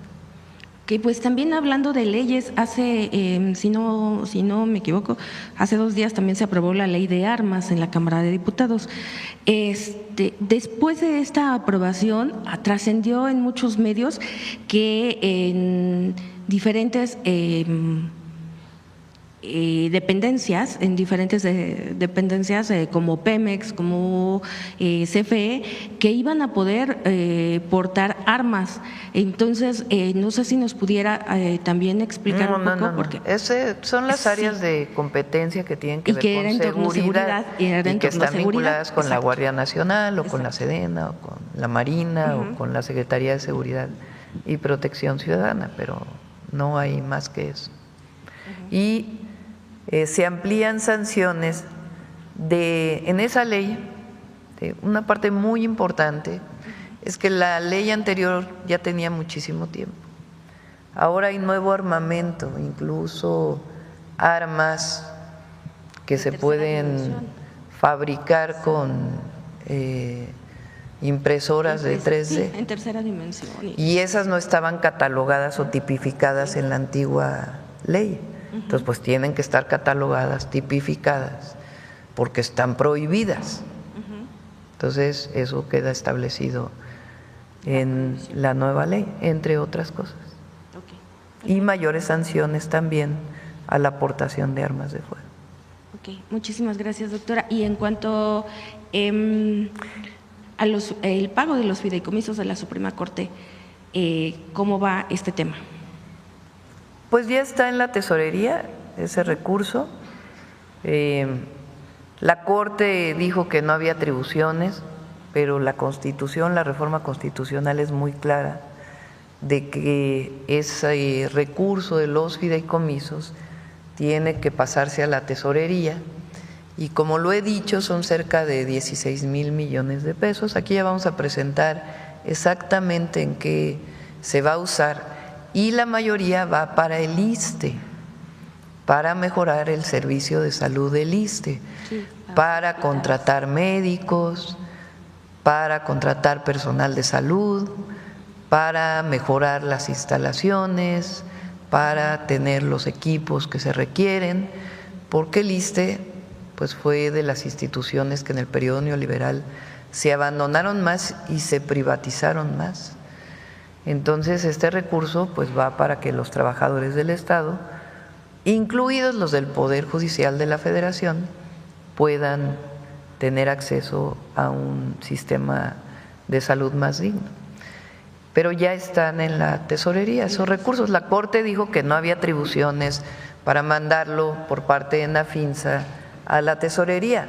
[SPEAKER 8] Que pues también hablando de leyes, hace, si no me equivoco, hace 2 días también se aprobó la ley de armas en la Cámara de Diputados. Después de esta aprobación, trascendió en muchos medios que en diferentes dependencias, como Pemex, como CFE, que iban a poder portar armas. Entonces, no sé si nos pudiera también explicar un poco. Porque
[SPEAKER 2] son las áreas de competencia que tienen que ver con seguridad
[SPEAKER 8] y
[SPEAKER 2] que están vinculadas con la
[SPEAKER 8] Exacto.
[SPEAKER 2] Guardia Nacional o con
[SPEAKER 8] Exacto.
[SPEAKER 2] la Sedena o con la Marina o con la Secretaría de Seguridad y Protección Ciudadana, pero no hay más que eso. Y se amplían sanciones en esa ley. Una parte muy importante es que la ley anterior ya tenía muchísimo tiempo. Ahora hay nuevo armamento, incluso armas que se pueden fabricar con impresoras de 3D.
[SPEAKER 8] Sí, en tercera dimensión.
[SPEAKER 2] Y esas no estaban catalogadas o tipificadas en la antigua ley. Entonces, pues tienen que estar catalogadas, tipificadas, porque están prohibidas. Entonces, eso queda establecido en la nueva ley, entre otras cosas. Y mayores sanciones también a la aportación de armas de fuego.
[SPEAKER 8] Ok, muchísimas gracias, doctora. Y en cuanto a el pago de los fideicomisos de la Suprema Corte, ¿cómo va este tema?
[SPEAKER 2] Pues ya está en la tesorería ese recurso. La Corte dijo que no había atribuciones, pero la Constitución, la reforma constitucional es muy clara de que ese recurso de los fideicomisos tiene que pasarse a la tesorería, y como lo he dicho, son cerca de 16,000 millones de pesos. Aquí ya vamos a presentar exactamente en qué se va a usar y la mayoría va para el ISSSTE, para mejorar el servicio de salud del ISSSTE, para contratar médicos, para contratar personal de salud, para mejorar las instalaciones, para tener los equipos que se requieren, porque el ISSSTE pues fue de las instituciones que en el periodo neoliberal se abandonaron más y se privatizaron más. Entonces este recurso pues va para que los trabajadores del Estado, incluidos los del Poder Judicial de la Federación, puedan tener acceso a un sistema de salud más digno. Pero ya están en la tesorería esos recursos. La Corte dijo que no había atribuciones para mandarlo por parte de Nafinsa a la tesorería,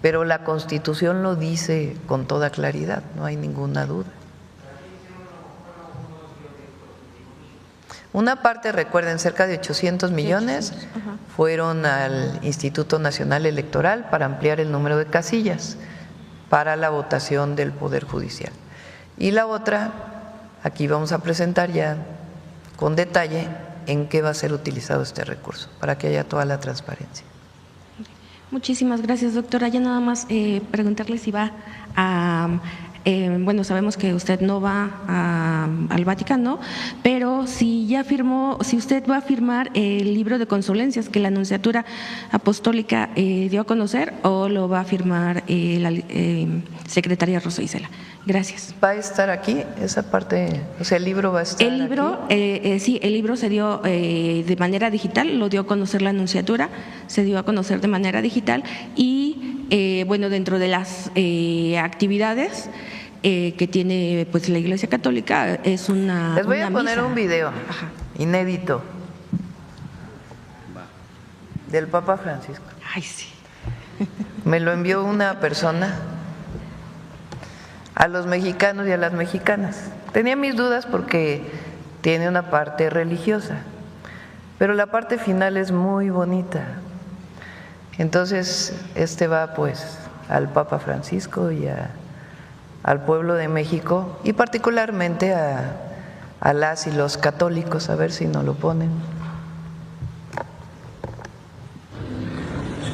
[SPEAKER 2] pero la Constitución lo dice con toda claridad, no hay ninguna duda. Una parte, recuerden, cerca de 800 millones fueron al Instituto Nacional Electoral para ampliar el número de casillas para la votación del Poder Judicial. Y la otra, aquí vamos a presentar ya con detalle en qué va a ser utilizado este recurso, para que haya toda la transparencia.
[SPEAKER 8] Muchísimas gracias, doctora. Ya nada más preguntarle si va a… bueno, sabemos que usted no va al Vaticano, pero si ya firmó, si usted va a firmar el libro de condolencias que la Nunciatura Apostólica dio a conocer, o lo va a firmar la secretaria Rosa Isela. Gracias.
[SPEAKER 2] ¿Va a estar aquí esa parte? O sea, el libro va a estar
[SPEAKER 8] el libro, aquí. Sí, el libro se dio de manera digital, lo dio a conocer la Nunciatura, se dio a conocer de manera digital y bueno, dentro de las actividades que tiene pues la Iglesia Católica es una…
[SPEAKER 2] Les voy a poner
[SPEAKER 8] misa.
[SPEAKER 2] Un video inédito del Papa Francisco.
[SPEAKER 8] Ay, sí.
[SPEAKER 2] Me lo envió una persona a los mexicanos y a las mexicanas. Tenía mis dudas porque tiene una parte religiosa, pero la parte final es muy bonita. Entonces, va pues al Papa Francisco y al pueblo de México y particularmente a las y los católicos, a ver si nos lo ponen.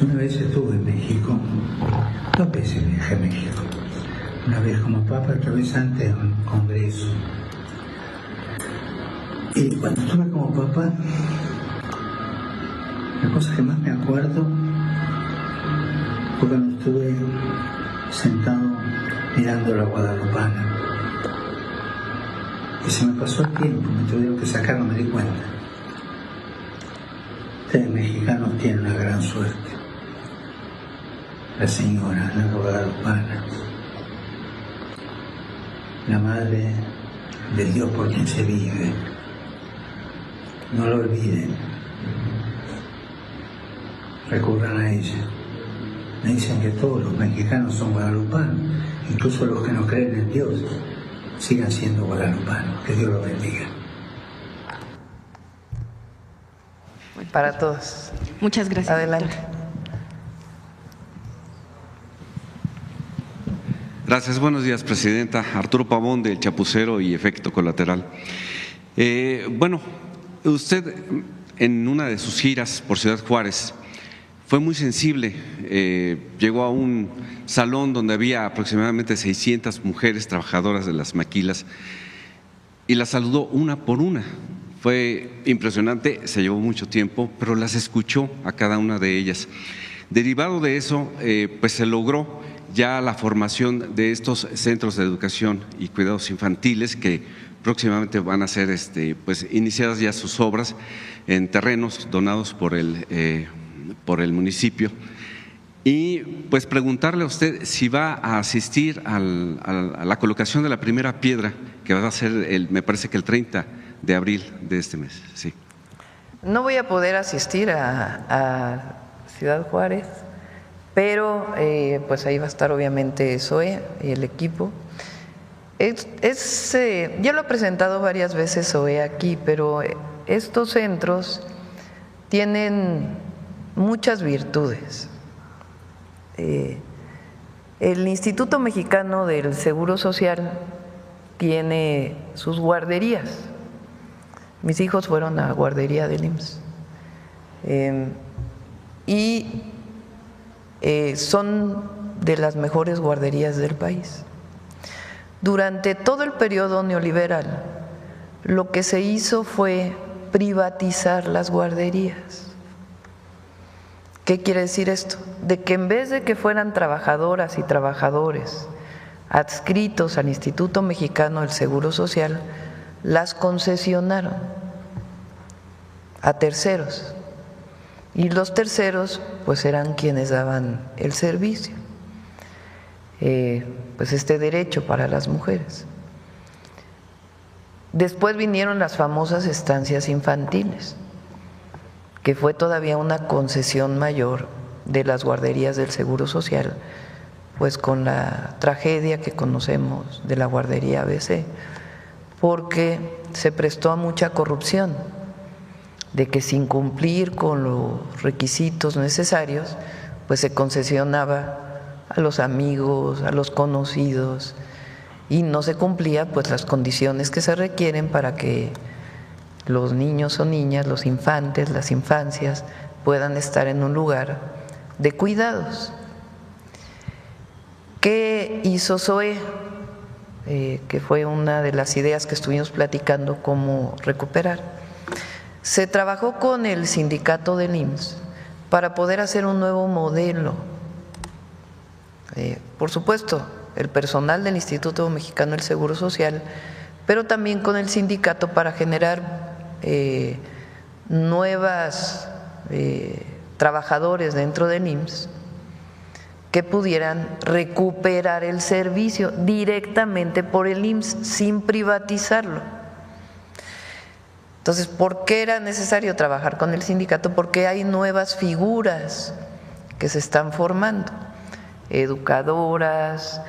[SPEAKER 9] Una vez estuve en México, 2 veces viajé a México. Una vez como Papa, otra vez antes de un congreso. Y cuando estuve como Papa, la cosa que más me acuerdo fue cuando estuve sentado mirando la Guadalupana. Y se me pasó el tiempo, me tuvieron que sacar, no me di cuenta. Ustedes mexicanos tienen una gran suerte. La señora, la Guadalupana, la madre del Dios por quien se vive. No lo olviden. Recurran a ella. Me dicen que todos los mexicanos son guadalupanos, incluso los que no creen en Dios, sigan siendo guadalupanos. Que Dios los bendiga.
[SPEAKER 2] Para todos.
[SPEAKER 8] Muchas gracias.
[SPEAKER 2] Adelante.
[SPEAKER 8] Doctora.
[SPEAKER 10] Gracias, buenos días, Presidenta. Arturo Pavón, del Chapucero y Efecto Colateral. Bueno, usted en una de sus giras por Ciudad Juárez fue muy sensible. Llegó a un salón donde había aproximadamente 600 mujeres trabajadoras de las maquilas y las saludó una por una. Fue impresionante, se llevó mucho tiempo, pero las escuchó a cada una de ellas. Derivado de eso, pues se logró ya la formación de estos centros de educación y cuidados infantiles que próximamente van a ser pues iniciadas ya sus obras en terrenos donados por el municipio. Y pues preguntarle a usted si va a asistir a la colocación de la primera piedra, que va a ser me parece que el 30 de abril de este mes. Sí.
[SPEAKER 2] No voy a poder asistir a Ciudad Juárez, pero pues ahí va a estar obviamente Zoe y el equipo. Ya lo he presentado varias veces Zoe aquí, pero estos centros tienen muchas virtudes. El Instituto Mexicano del Seguro Social tiene sus guarderías, Mis hijos fueron a guardería del IMSS. Son de las mejores guarderías del país. Durante todo el periodo neoliberal, lo que se hizo fue privatizar las guarderías. ¿Qué quiere decir esto? De que en vez de que fueran trabajadoras y trabajadores adscritos al Instituto Mexicano del Seguro Social, las concesionaron a terceros. Y los terceros pues eran quienes daban el servicio, pues este derecho para las mujeres. Después vinieron las famosas estancias infantiles, que fue todavía una concesión mayor de las guarderías del Seguro Social, pues con la tragedia que conocemos de la guardería ABC, porque se prestó a mucha corrupción, de que sin cumplir con los requisitos necesarios, pues se concesionaba a los amigos, a los conocidos, y no se cumplía pues las condiciones que se requieren para que los niños o niñas, los infantes, las infancias puedan estar en un lugar de cuidados. ¿Qué hizo SOE? Que fue una de las ideas que estuvimos platicando, cómo recuperar. Se trabajó con el sindicato del IMSS para poder hacer un nuevo modelo. Por supuesto, el personal del Instituto Mexicano del Seguro Social, pero también con el sindicato para generar nuevas trabajadores dentro del IMSS que pudieran recuperar el servicio directamente por el IMSS sin privatizarlo. Entonces, ¿por qué era necesario trabajar con el sindicato? Porque hay nuevas figuras que se están formando, educadoras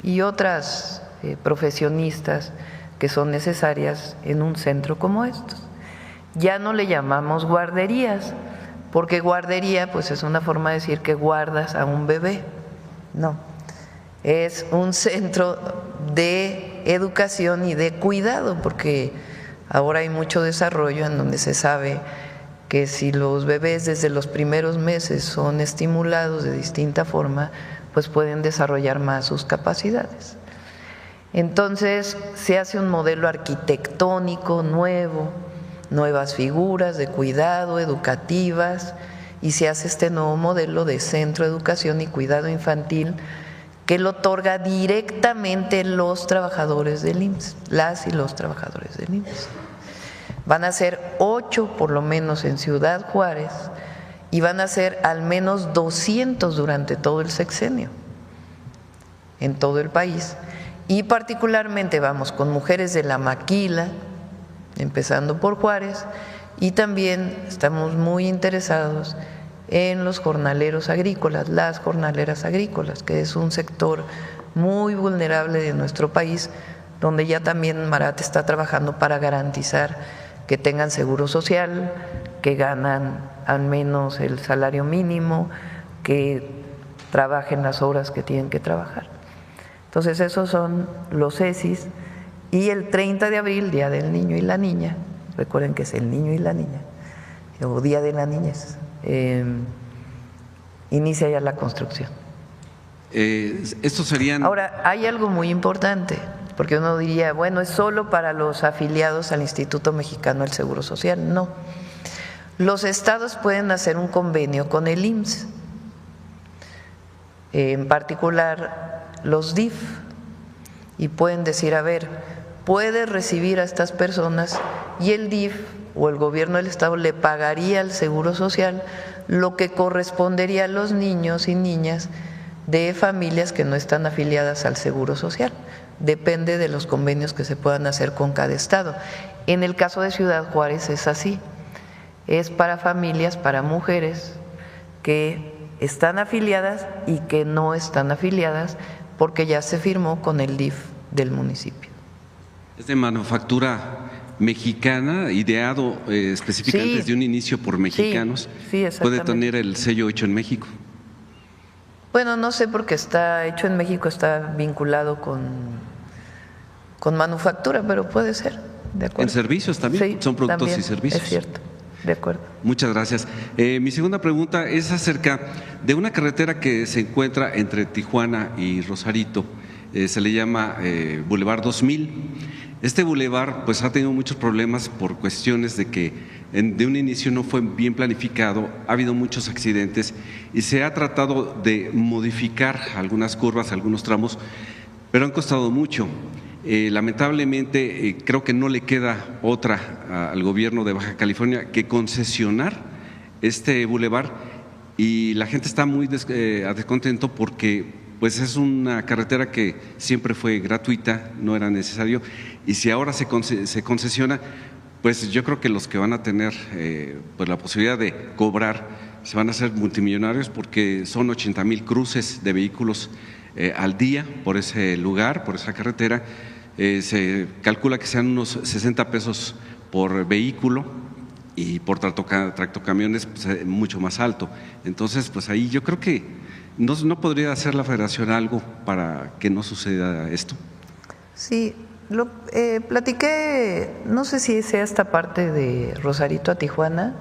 [SPEAKER 2] y otras profesionistas que son necesarias en un centro como estos. Ya no le llamamos guarderías, porque guardería pues es una forma de decir que guardas a un bebé. No, es un centro de educación y de cuidado, porque ahora hay mucho desarrollo en donde se sabe que si los bebés desde los primeros meses son estimulados de distinta forma, pues pueden desarrollar más sus capacidades. Entonces se hace un modelo arquitectónico nuevo, nuevas figuras de cuidado educativas, y se hace este nuevo modelo de centro de educación y cuidado infantil que lo otorga directamente los trabajadores del IMSS, las y los trabajadores del IMSS. Van a ser 8 por lo menos en Ciudad Juárez y van a ser al menos 200 durante todo el sexenio en todo el país, y particularmente vamos con mujeres de la maquila, empezando por Juárez, y también estamos muy interesados en los jornaleros agrícolas, las jornaleras agrícolas, que es un sector muy vulnerable de nuestro país, donde ya también Marat está trabajando para garantizar que tengan seguro social, que ganan al menos el salario mínimo, que trabajen las horas que tienen que trabajar. Entonces esos son los ESIS, y el 30 de abril, Día del Niño y la Niña, recuerden que es el niño y la niña, o Día de la Niñez, inicia ya la construcción.
[SPEAKER 10] Estos serían…
[SPEAKER 2] Ahora, hay algo muy importante, porque uno diría, bueno, es solo para los afiliados al Instituto Mexicano del Seguro Social. No, los estados pueden hacer un convenio con el IMSS, en particular los DIF, y pueden decir, a ver, puede recibir a estas personas, y el DIF o el gobierno del estado le pagaría al Seguro Social lo que correspondería a los niños y niñas de familias que no están afiliadas al Seguro Social. Depende de los convenios que se puedan hacer con cada estado. En el caso de Ciudad Juárez es así, es para familias, para mujeres que están afiliadas y que no están afiliadas, porque ya se firmó con el DIF del municipio.
[SPEAKER 10] Es de manufactura mexicana, ideado específicamente desde un inicio por mexicanos.
[SPEAKER 2] Sí, exactamente.
[SPEAKER 10] ¿Puede tener el sello hecho en México?
[SPEAKER 2] Bueno, no sé, porque está hecho en México, está vinculado con manufactura, pero puede ser. de acuerdo.
[SPEAKER 10] En servicios también,
[SPEAKER 2] Sí,
[SPEAKER 10] son productos
[SPEAKER 2] también,
[SPEAKER 10] y servicios.
[SPEAKER 2] es cierto, de acuerdo.
[SPEAKER 10] Muchas gracias. Mi segunda pregunta es acerca de una carretera que se encuentra entre Tijuana y Rosarito, se le llama Boulevard 2000. Este bulevar pues ha tenido muchos problemas por cuestiones de que de un inicio no fue bien planificado, ha habido muchos accidentes y se ha tratado de modificar algunas curvas, algunos tramos, pero han costado mucho. Lamentablemente creo que no le queda otra al gobierno de Baja California que concesionar este bulevar y la gente está muy descontento porque pues es una carretera que siempre fue gratuita, no era necesario, y si ahora se concesiona, pues yo creo que los que van a tener pues la posibilidad de cobrar se van a hacer multimillonarios porque son 80,000 cruces de vehículos al día por ese lugar, por esa carretera. Se calcula que sean unos 60 pesos por vehículo y por tractocamiones pues, mucho más alto. Entonces, pues ahí yo creo que ¿no podría hacer la Federación algo para que no suceda esto?
[SPEAKER 2] Sí, lo platiqué, no sé si sea esta parte de Rosarito a Tijuana.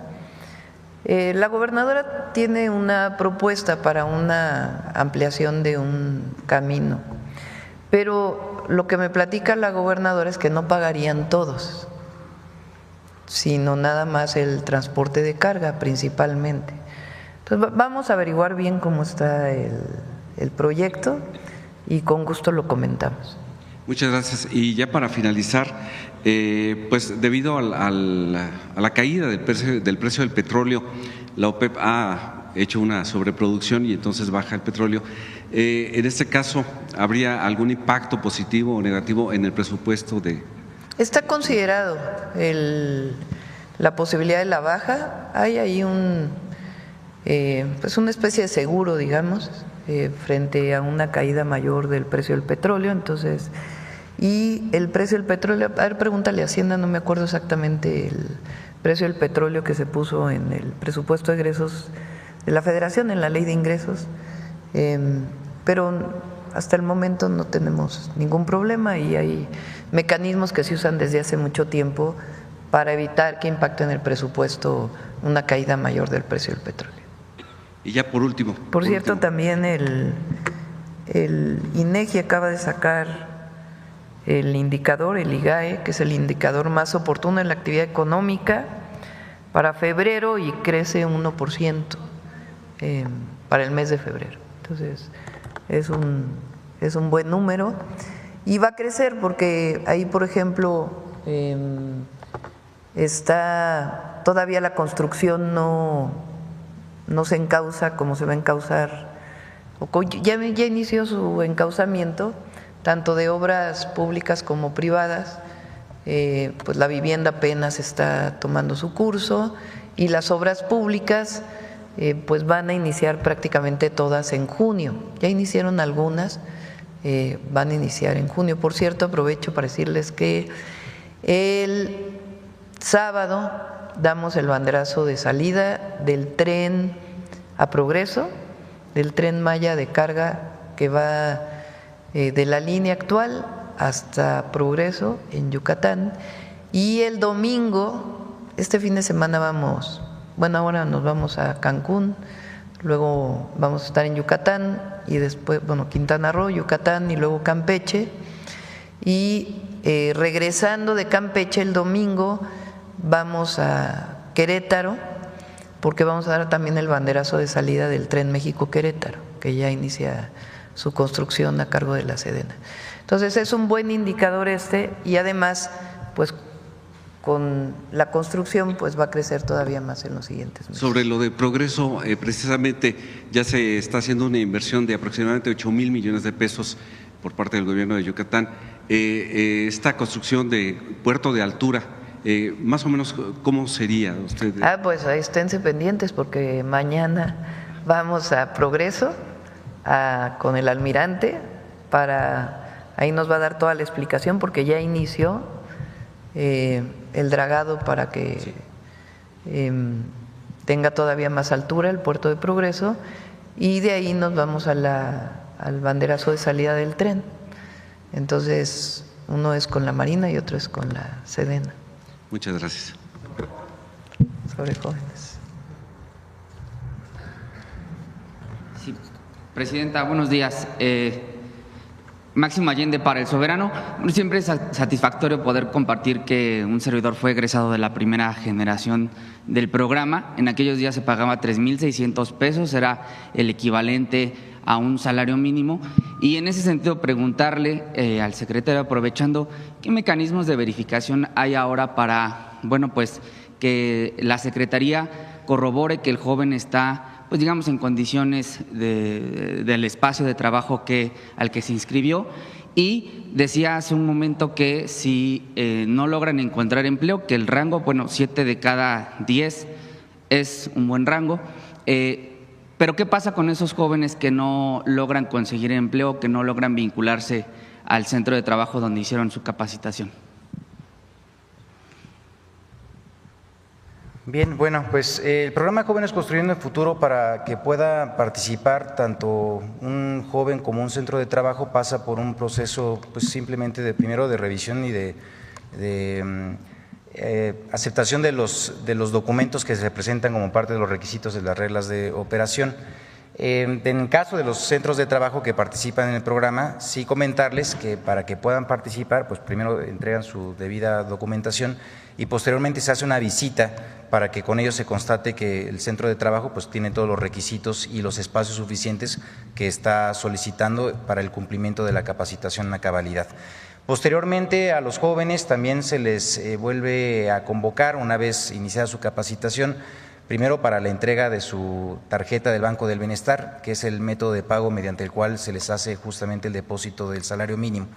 [SPEAKER 2] La gobernadora tiene una propuesta para una ampliación de un camino, pero lo que me platica la gobernadora es que no pagarían todos, sino nada más el transporte de carga principalmente. Entonces vamos a averiguar bien cómo está el proyecto y con gusto lo comentamos.
[SPEAKER 10] Muchas gracias. Y ya para finalizar, pues debido a la caída del precio del petróleo, la OPEP ha hecho una sobreproducción y entonces baja el petróleo. En este caso, ¿habría algún impacto positivo o negativo en el presupuesto de?
[SPEAKER 2] Está considerado la posibilidad de la baja. Hay ahí pues una especie de seguro, digamos, frente a una caída mayor del precio del petróleo. Entonces, y el precio del petróleo, a ver, pregúntale a Hacienda, no me acuerdo exactamente el precio del petróleo que se puso en el presupuesto de egresos de la Federación, en la ley de ingresos, pero hasta el momento no tenemos ningún problema y hay mecanismos que se usan desde hace mucho tiempo para evitar que impacte en el presupuesto una caída mayor del precio del petróleo.
[SPEAKER 10] Y ya por último.
[SPEAKER 2] Por cierto, también el INEGI acaba de sacar el indicador, el IGAE, que es el indicador más oportuno en la actividad económica para febrero y crece 1% para el mes de febrero. Entonces, es un buen número y va a crecer porque ahí, por ejemplo, está todavía la construcción no se encauza como se va a encauzar, ya inició su encauzamiento, tanto de obras públicas como privadas, pues la vivienda apenas está tomando su curso y las obras públicas pues van a iniciar prácticamente todas en junio, ya iniciaron algunas, van a iniciar en junio. Por cierto, aprovecho para decirles que el sábado damos el banderazo de salida del tren a Progreso, del tren Maya de carga que va de la línea actual hasta Progreso en Yucatán. Y el domingo, este fin de semana ahora nos vamos a Cancún, luego vamos a estar en Yucatán y después, Quintana Roo, Yucatán y luego Campeche. Y regresando de Campeche el domingo vamos a Querétaro, porque vamos a dar también el banderazo de salida del tren México-Querétaro, que ya inicia su construcción a cargo de la Sedena. Entonces es un buen indicador y además pues con la construcción pues va a crecer todavía más en los siguientes meses.
[SPEAKER 10] Sobre lo de Progreso, precisamente ya se está haciendo una inversión de aproximadamente 8,000 millones de pesos por parte del gobierno de Yucatán. Esta construcción de puerto de altura, más o menos, ¿cómo sería usted?
[SPEAKER 2] Pues esténse pendientes porque mañana vamos a Progreso con el almirante ahí nos va a dar toda la explicación porque ya inició el dragado para que tenga todavía más altura el puerto de Progreso y de ahí nos vamos al banderazo de salida del tren. Entonces Uno es con la Marina y otro es con la Sedena.
[SPEAKER 10] Muchas gracias.
[SPEAKER 2] Sobre jóvenes.
[SPEAKER 11] Sí, Presidenta, buenos días. Máximo Allende para El Soberano. Siempre es satisfactorio poder compartir que un servidor fue egresado de la primera generación del programa. En aquellos días se pagaba 3,600 pesos, era el equivalente a un salario mínimo. Y en ese sentido preguntarle al secretario, aprovechando, ¿qué mecanismos de verificación hay ahora para, bueno, pues que la Secretaría corrobore que el joven está, pues digamos, en condiciones del espacio de trabajo al que se inscribió? Y decía hace un momento que si no logran encontrar empleo, que el rango, bueno, 7 de cada 10 es un buen rango, pero ¿qué pasa con esos jóvenes que no logran conseguir empleo, que no logran vincularse al centro de trabajo donde hicieron su capacitación?
[SPEAKER 3] Bien, bueno, pues el programa Jóvenes Construyendo el Futuro, para que pueda participar tanto un joven como un centro de trabajo, pasa por un proceso pues simplemente primero de revisión y de aceptación de los documentos que se presentan como parte de los requisitos de las reglas de operación. En el caso de los centros de trabajo que participan en el programa, sí comentarles que para que puedan participar, pues primero entregan su debida documentación y posteriormente se hace una visita para que con ellos se constate que el centro de trabajo pues tiene todos los requisitos y los espacios suficientes que está solicitando para el cumplimiento de la capacitación a cabalidad. Posteriormente, a los jóvenes también se les vuelve a convocar una vez iniciada su capacitación, primero para la entrega de su tarjeta del Banco del Bienestar, que es el método de pago mediante el cual se les hace justamente el depósito del salario mínimo.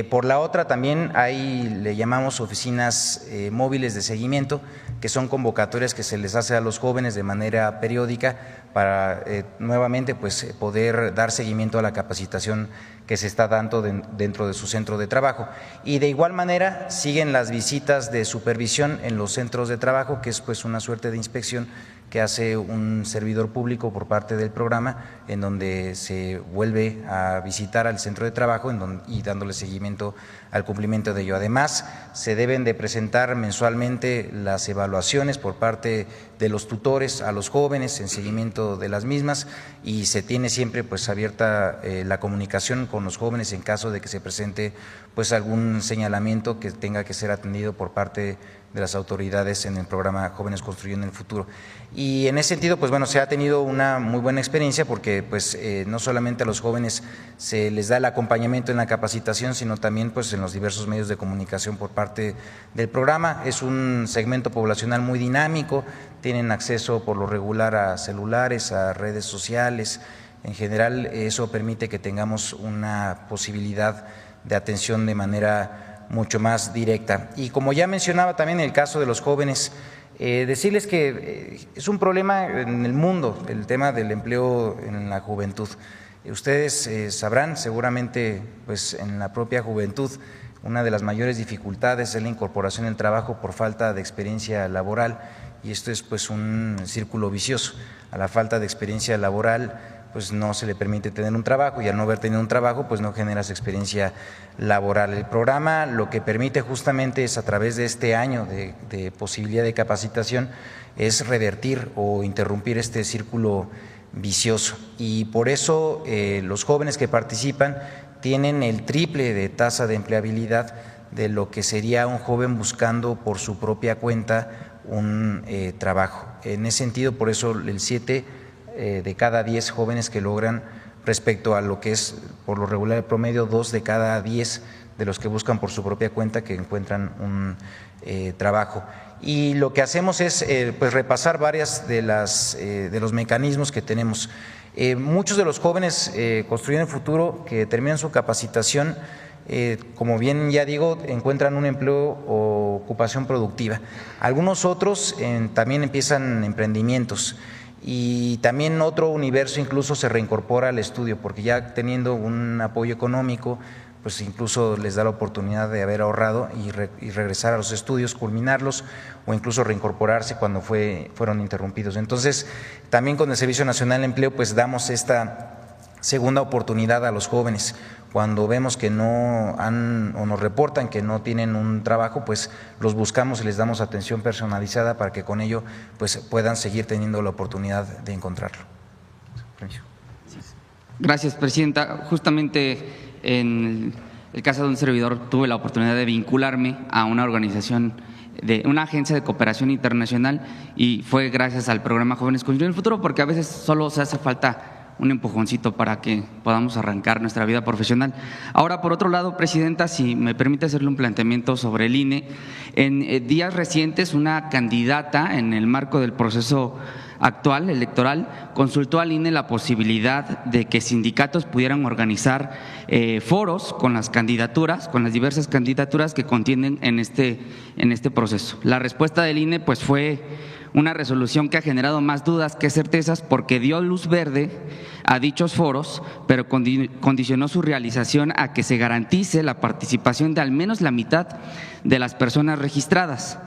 [SPEAKER 3] Por la otra también le llamamos oficinas móviles de seguimiento, que son convocatorias que se les hace a los jóvenes de manera periódica para nuevamente pues poder dar seguimiento a la capacitación que se está dando dentro de su centro de trabajo. Y de igual manera siguen las visitas de supervisión en los centros de trabajo, que es pues una suerte de inspección que hace un servidor público por parte del programa, en donde se vuelve a visitar al centro de trabajo y dándole seguimiento al cumplimiento de ello. Además, se deben de presentar mensualmente las evaluaciones por parte de los tutores a los jóvenes en seguimiento de las mismas, y se tiene siempre pues abierta la comunicación con los jóvenes en caso de que se presente pues algún señalamiento que tenga que ser atendido por parte de las autoridades en el programa Jóvenes Construyendo el Futuro. Y en ese sentido, pues bueno, se ha tenido una muy buena experiencia porque pues no solamente a los jóvenes se les da el acompañamiento en la capacitación, sino también pues en los diversos medios de comunicación por parte del programa. Es un segmento poblacional muy dinámico, tienen acceso por lo regular a celulares, a redes sociales. En general, eso permite que tengamos una posibilidad de atención de manera mucho más directa. Y como ya mencionaba también en el caso de los jóvenes, decirles que es un problema en el mundo el tema del empleo en la juventud. Ustedes sabrán seguramente pues en la propia juventud una de las mayores dificultades es la incorporación al trabajo por falta de experiencia laboral, y esto es pues un círculo vicioso. A la falta de experiencia laboral pues no se le permite tener un trabajo, y al no haber tenido un trabajo pues no generas experiencia laboral. El programa lo que permite justamente es, a través de este año de posibilidad de capacitación, es revertir o interrumpir este círculo vicioso, y por eso los jóvenes que participan tienen el triple de tasa de empleabilidad de lo que sería un joven buscando por su propia cuenta un trabajo. En ese sentido, por eso el 7 de cada 10 jóvenes que logran, respecto a lo que es por lo regular el promedio, 2 de cada 10 de los que buscan por su propia cuenta que encuentran un trabajo. Y lo que hacemos es pues repasar varias de los mecanismos que tenemos. Muchos de los jóvenes construyendo el futuro que terminan su capacitación, como bien ya digo, encuentran un empleo o ocupación productiva. Algunos otros también empiezan emprendimientos. Y también otro universo incluso se reincorpora al estudio, porque ya teniendo un apoyo económico, pues incluso les da la oportunidad de haber ahorrado y regresar a los estudios, culminarlos, o incluso reincorporarse cuando fueron interrumpidos. Entonces, también con el Servicio Nacional de Empleo pues damos esta segunda oportunidad a los jóvenes. Cuando vemos que no han o nos reportan que no tienen un trabajo, pues los buscamos y les damos atención personalizada para que con ello pues puedan seguir teniendo la oportunidad de encontrarlo.
[SPEAKER 11] Gracias, presidenta. Justamente en el caso de un servidor tuve la oportunidad de vincularme a una organización, de una agencia de cooperación internacional, y fue gracias al programa Jóvenes Construyendo el Futuro, porque a veces solo se hace falta un empujoncito para que podamos arrancar nuestra vida profesional. Ahora, por otro lado, presidenta, si me permite hacerle un planteamiento sobre el INE. En días recientes, una candidata en el marco del proceso actual electoral consultó al INE la posibilidad de que sindicatos pudieran organizar foros con las candidaturas, con las diversas candidaturas que contienen en este proceso. La respuesta del INE pues fue una resolución que ha generado más dudas que certezas, porque dio luz verde a dichos foros, pero condicionó su realización a que se garantice la participación de al menos la mitad de las personas registradas.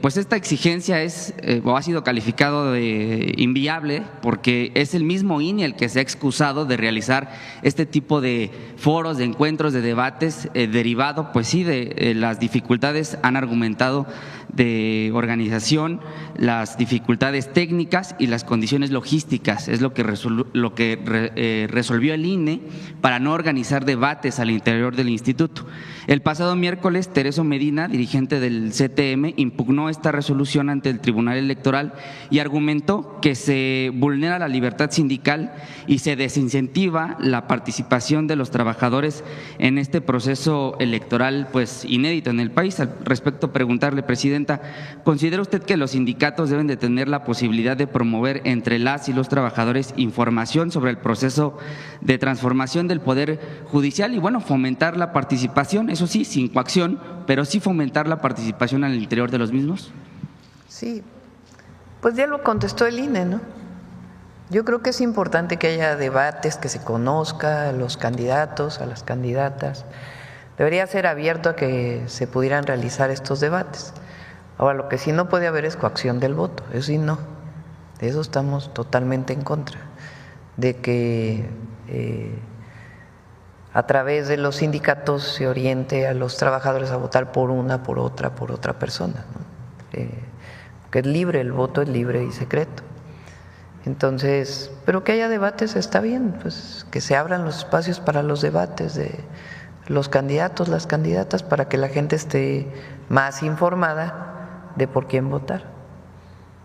[SPEAKER 11] Pues esta exigencia es o ha sido calificado de inviable, porque es el mismo INE el que se ha excusado de realizar este tipo de foros, de encuentros, de debates, derivado pues sí de las dificultades, han argumentado, de organización, las dificultades técnicas y las condiciones logísticas. Es lo que resolvió el INE para no organizar debates al interior del instituto. El pasado miércoles, Tereso Medina, dirigente del CTM, impugnó esta resolución ante el Tribunal Electoral y argumentó que se vulnera la libertad sindical y se desincentiva la participación de los trabajadores en este proceso electoral pues inédito en el país. Al respecto, preguntarle, presidenta, ¿considera usted que los sindicatos deben de tener la posibilidad de promover entre las y los trabajadores información sobre el proceso de transformación del Poder Judicial y, bueno, fomentar la participación, eso sí, sin coacción, pero sí fomentar la participación al interior de los mismos?
[SPEAKER 2] Sí, pues ya lo contestó el INE, ¿no? Yo creo que es importante que haya debates, que se conozca a los candidatos, a las candidatas. Debería ser abierto a que se pudieran realizar estos debates. Ahora, lo que sí no puede haber es coacción del voto, eso sí no, de eso estamos totalmente en contra, de que a través de los sindicatos se oriente a los trabajadores a votar por una, por otra persona, ¿no? Que es libre, el voto es libre y secreto. Entonces, pero que haya debates está bien, pues que se abran los espacios para los debates de los candidatos, las candidatas, para que la gente esté más informada de por quién votar.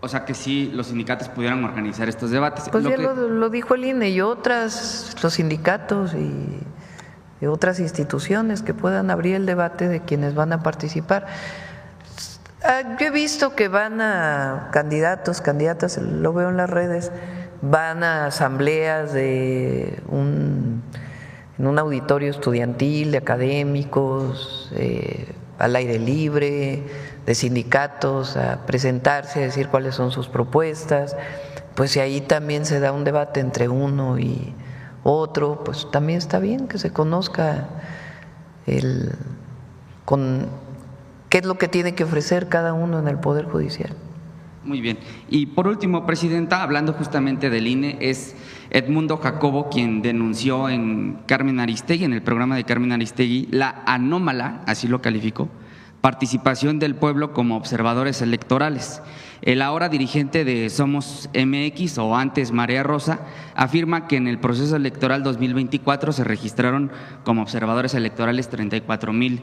[SPEAKER 11] O sea, que sí los sindicatos pudieran organizar estos debates.
[SPEAKER 2] Pues ya lo dijo el INE y otras, los sindicatos y otras instituciones que puedan abrir el debate de quienes van a participar. Yo he visto que van a candidatos, candidatas, lo veo en las redes, van a asambleas en un auditorio estudiantil, de académicos, al aire libre, de sindicatos, a presentarse, a decir cuáles son sus propuestas. Pues si ahí también se da un debate entre uno y otro, pues también está bien que se conozca qué es lo que tiene que ofrecer cada uno en el Poder Judicial.
[SPEAKER 11] Muy bien. Y por último, presidenta, hablando justamente del INE, es Edmundo Jacobo quien denunció en Carmen Aristegui, en el programa de Carmen Aristegui, la anómala, así lo calificó, participación del pueblo como observadores electorales. El ahora dirigente de Somos MX, o antes Marea Rosa, afirma que en el proceso electoral 2024 se registraron como observadores electorales 34,000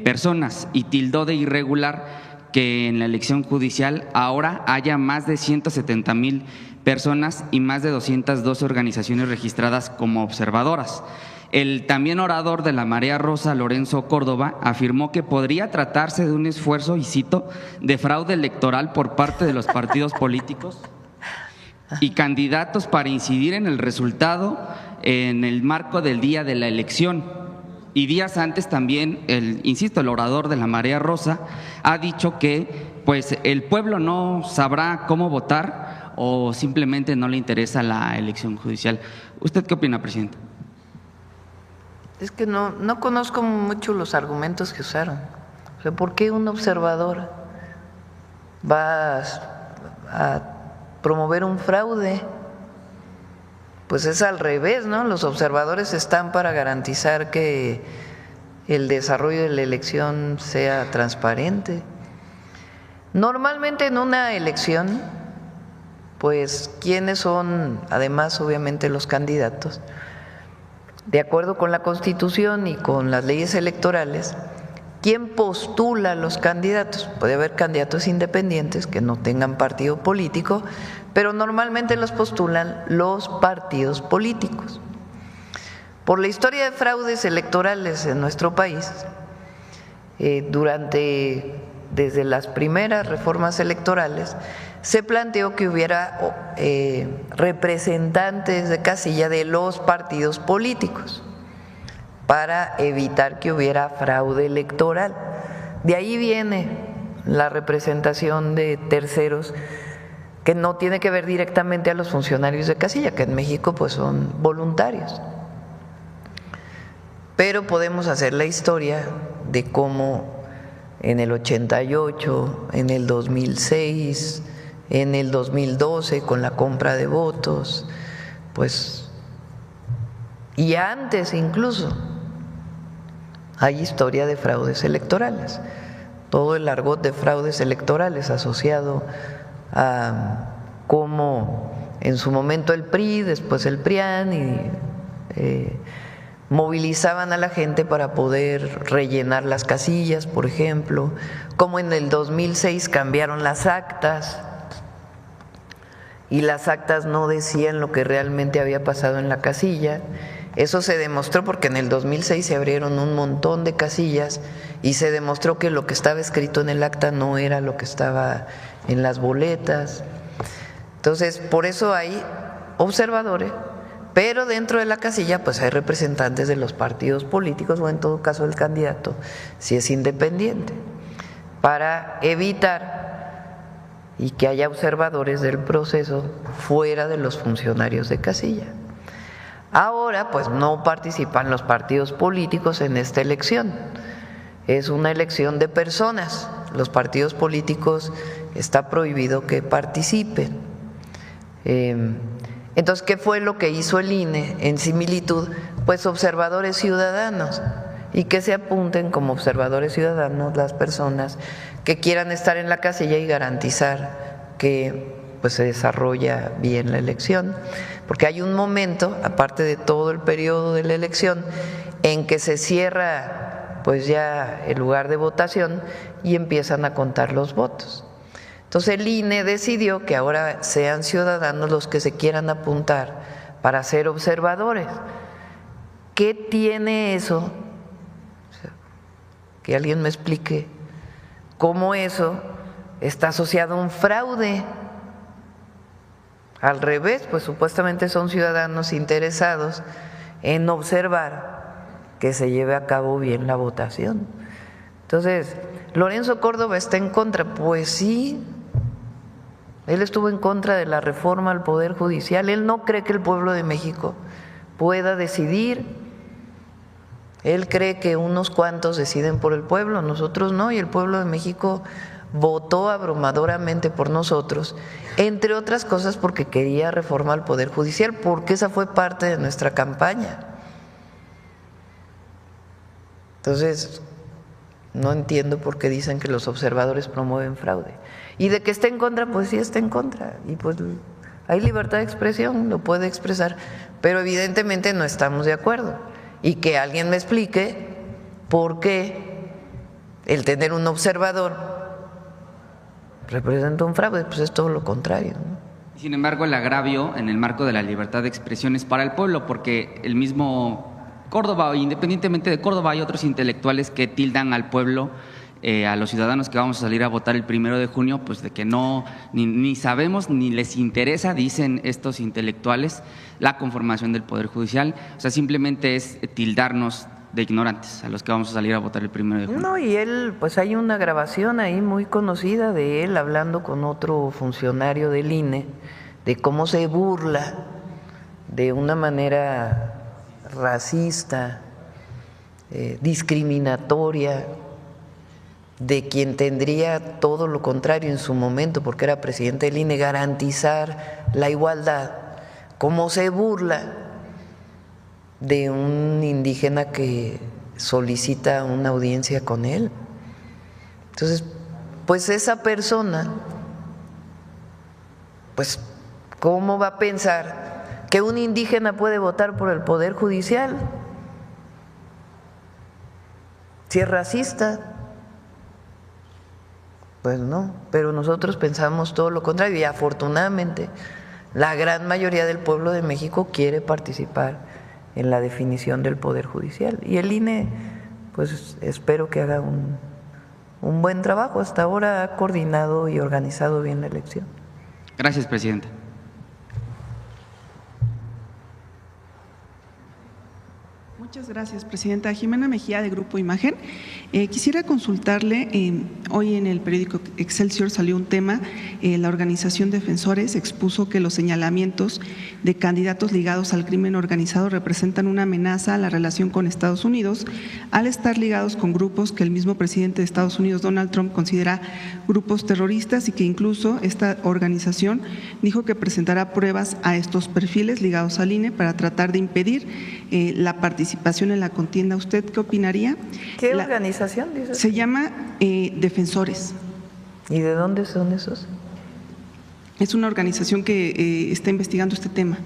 [SPEAKER 11] personas y tildó de irregular que en la elección judicial ahora haya más de 170,000 personas y más de 212 organizaciones registradas como observadoras. El también orador de la Marea Rosa, Lorenzo Córdoba, afirmó que podría tratarse de un esfuerzo, y cito, de fraude electoral por parte de los partidos políticos y candidatos para incidir en el resultado en el marco del día de la elección. Y días antes también, el orador de la Marea Rosa ha dicho que pues el pueblo no sabrá cómo votar o simplemente no le interesa la elección judicial. ¿Usted qué opina, presidente?
[SPEAKER 2] Es que no conozco mucho los argumentos que usaron. O sea, ¿por qué un observador va a promover un fraude? pues es al revés, ¿no? Los observadores están para garantizar que el desarrollo de la elección sea transparente. Normalmente en una elección, pues, ¿quiénes son, además, obviamente, los candidatos? De acuerdo con la Constitución y con las leyes electorales, ¿quién postula a los candidatos? Puede haber candidatos independientes que no tengan partido político, pero normalmente los postulan los partidos políticos. Por la historia de fraudes electorales en nuestro país, desde las primeras reformas electorales, se planteó que hubiera representantes de casilla de los partidos políticos para evitar que hubiera fraude electoral. De ahí viene la representación de terceros que no tiene que ver directamente a los funcionarios de casilla, que en México pues son voluntarios. Pero podemos hacer la historia de cómo en el 88, en el 2006, en el 2012 con la compra de votos, pues, y antes incluso, hay historia de fraudes electorales. Todo el argot de fraudes electorales asociado a cómo en su momento el PRI, después el PRIAN, y movilizaban a la gente para poder rellenar las casillas, por ejemplo, como en el 2006 cambiaron las actas y las actas no decían lo que realmente había pasado en la casilla. Eso se demostró porque en el 2006 se abrieron un montón de casillas y se demostró que lo que estaba escrito en el acta no era lo que estaba en las boletas. Entonces, por eso hay observadores, pero dentro de la casilla pues hay representantes de los partidos políticos o en todo caso el candidato, si es independiente, para evitar y que haya observadores del proceso fuera de los funcionarios de casilla. Ahora pues no participan los partidos políticos en esta elección, es una elección de personas, los partidos políticos está prohibido que participen. Entonces, ¿qué fue lo que hizo el INE en similitud? Pues observadores ciudadanos, y que se apunten como observadores ciudadanos las personas que quieran estar en la casilla y garantizar que pues se desarrolla bien la elección, porque hay un momento, aparte de todo el periodo de la elección, en que se cierra pues ya el lugar de votación y empiezan a contar los votos. Entonces el INE decidió que ahora sean ciudadanos los que se quieran apuntar para ser observadores. ¿Qué tiene eso? O sea, que alguien me explique cómo eso está asociado a un fraude. Al revés, pues supuestamente son ciudadanos interesados en observar que se lleve a cabo bien la votación. Entonces, Lorenzo Córdoba está en contra, pues sí. Él estuvo en contra de la reforma al Poder Judicial. Él no cree que el pueblo de México pueda decidir. Él cree que unos cuantos deciden por el pueblo, nosotros no, y el pueblo de México votó abrumadoramente por nosotros, entre otras cosas porque quería reforma al Poder Judicial, porque esa fue parte de nuestra campaña. Entonces, no entiendo por qué dicen que los observadores promueven fraude. Y de que esté en contra, pues sí está en contra. Y pues hay libertad de expresión, lo puede expresar, pero evidentemente no estamos de acuerdo. Y que alguien me explique por qué el tener un observador representa un fraude, pues es todo lo contrario, ¿no?
[SPEAKER 11] Sin embargo, el agravio en el marco de la libertad de expresión es para el pueblo, porque el mismo Córdoba, independientemente de Córdoba, hay otros intelectuales que tildan al pueblo, a los ciudadanos que vamos a salir a votar el 1 de junio, pues de que no, ni sabemos, ni les interesa, dicen estos intelectuales, la conformación del Poder Judicial. O sea, simplemente es tildarnos de ignorantes a los que vamos a salir a votar el 1 de junio.
[SPEAKER 2] No, y él, pues hay una grabación ahí muy conocida de él hablando con otro funcionario del INE, de cómo se burla de una manera racista, discriminatoria, de quien tendría todo lo contrario en su momento, porque era presidente del INE, garantizar la igualdad, cómo se burla de un indígena que solicita una audiencia con él. Entonces, pues esa persona, pues, ¿cómo va a pensar que un indígena puede votar por el Poder Judicial? Si es racista, pues no, pero nosotros pensamos todo lo contrario y afortunadamente la gran mayoría del pueblo de México quiere participar en la definición del Poder Judicial y el INE, pues espero que haga un buen trabajo. Hasta ahora ha coordinado y organizado bien la elección.
[SPEAKER 11] Gracias, presidenta.
[SPEAKER 12] Muchas gracias, presidenta. Jimena Mejía, de Grupo Imagen. Quisiera consultarle, hoy en el periódico Excelsior salió un tema, la organización Defensores expuso que los señalamientos de candidatos ligados al crimen organizado representan una amenaza a la relación con Estados Unidos al estar ligados con grupos que el mismo presidente de Estados Unidos, Donald Trump, considera grupos terroristas y que incluso esta organización dijo que presentará pruebas a estos perfiles ligados al INE para tratar de impedir la participación en la contienda. ¿Usted qué opinaría?
[SPEAKER 2] ¿Qué organización dice?
[SPEAKER 12] Se llama Defensores.
[SPEAKER 2] ¿Y de dónde son esos?
[SPEAKER 12] Es una organización que está investigando este tema.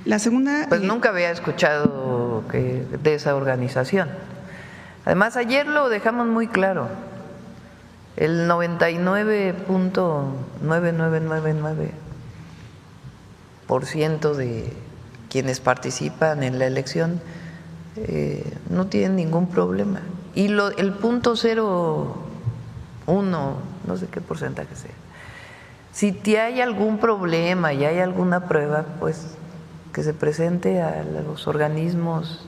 [SPEAKER 12] La segunda…
[SPEAKER 2] Pues nunca había escuchado de esa organización. Además, ayer lo dejamos muy claro. El 99.9999% de quienes participan en la elección no tienen ningún problema. Y el punto 0,1, no sé qué porcentaje sea. Si hay algún problema y hay alguna prueba, pues que se presente a los organismos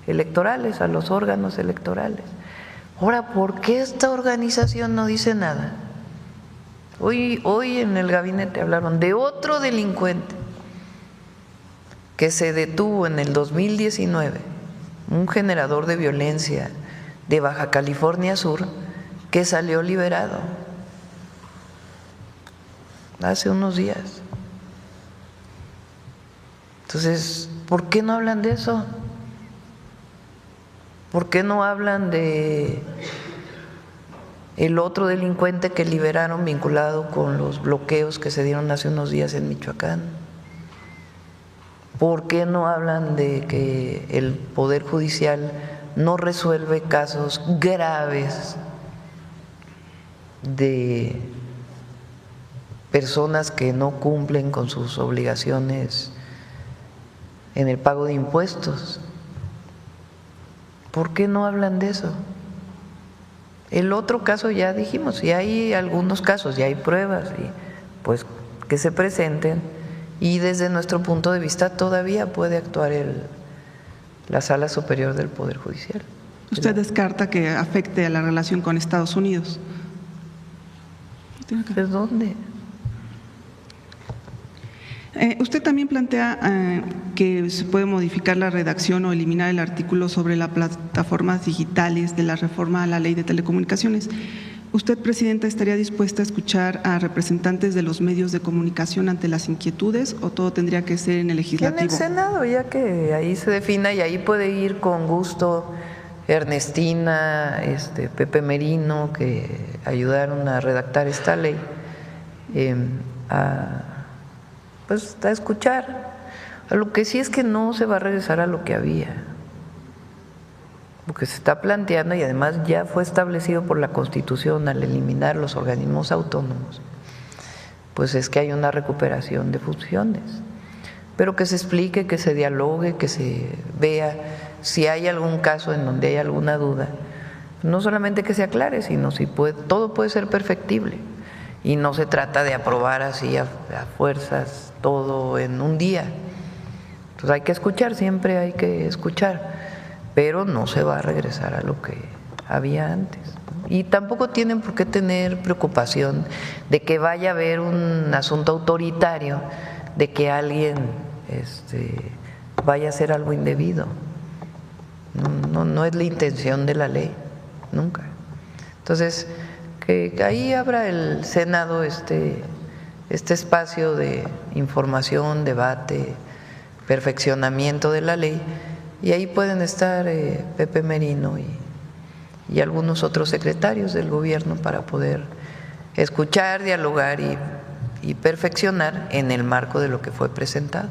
[SPEAKER 2] electorales, a los órganos electorales. Ahora, ¿por qué esta organización no dice nada? Hoy en el gabinete hablaron de otro delincuente que se detuvo en el 2019, un generador de violencia de Baja California Sur, que salió liberado hace unos días. Entonces, ¿por qué no hablan de eso? ¿Por qué no hablan de el otro delincuente que liberaron vinculado con los bloqueos que se dieron hace unos días en Michoacán? ¿Por qué no hablan de que el Poder Judicial no resuelve casos graves de personas que no cumplen con sus obligaciones en el pago de impuestos? ¿Por qué no hablan de eso? El otro caso ya dijimos, y hay algunos casos, ya hay pruebas, y pues que se presenten, y desde nuestro punto de vista todavía puede actuar la Sala Superior del Poder Judicial.
[SPEAKER 12] ¿Usted descarta que afecte a la relación con Estados Unidos?
[SPEAKER 2] ¿De dónde?
[SPEAKER 12] Usted también plantea que se puede modificar la redacción o eliminar el artículo sobre las plataformas digitales de la reforma a la Ley de Telecomunicaciones. ¿Usted, presidenta, estaría dispuesta a escuchar a representantes de los medios de comunicación ante las inquietudes o todo tendría que ser en el legislativo?
[SPEAKER 2] En el Senado, ya que ahí se defina y ahí puede ir con gusto Ernestina, Pepe Merino, que ayudaron a redactar esta ley, pues a escuchar. Lo que sí es que no se va a regresar a lo que había. Lo que se está planteando, y además ya fue establecido por la Constitución al eliminar los organismos autónomos, pues es que hay una recuperación de funciones, pero que se explique, que se dialogue, que se vea si hay algún caso en donde hay alguna duda, no solamente que se aclare, sino si todo puede ser perfectible y no se trata de aprobar así a fuerzas todo en un día. Entonces hay que escuchar, siempre hay que escuchar, pero no se va a regresar a lo que había antes. Y tampoco tienen por qué tener preocupación de que vaya a haber un asunto autoritario, de que alguien vaya a hacer algo indebido. No es la intención de la ley, nunca. Entonces, que ahí abra el Senado este espacio de información, debate, perfeccionamiento de la ley, y ahí pueden estar Pepe Merino y algunos otros secretarios del gobierno para poder escuchar, dialogar y perfeccionar en el marco de lo que fue presentado.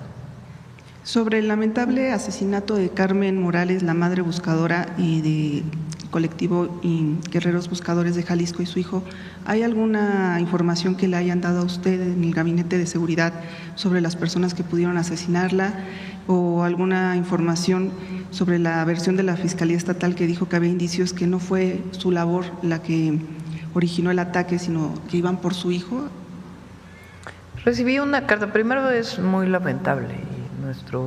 [SPEAKER 12] Sobre el lamentable asesinato de Carmen Morales, la madre buscadora y de colectivo y Guerreros Buscadores de Jalisco y su hijo, ¿hay alguna información que le hayan dado a usted en el Gabinete de Seguridad sobre las personas que pudieron asesinarla, o alguna información sobre la versión de la Fiscalía Estatal que dijo que había indicios que no fue su labor la que originó el ataque, sino que iban por su hijo?
[SPEAKER 2] Recibí una carta, primero es muy lamentable, y nuestra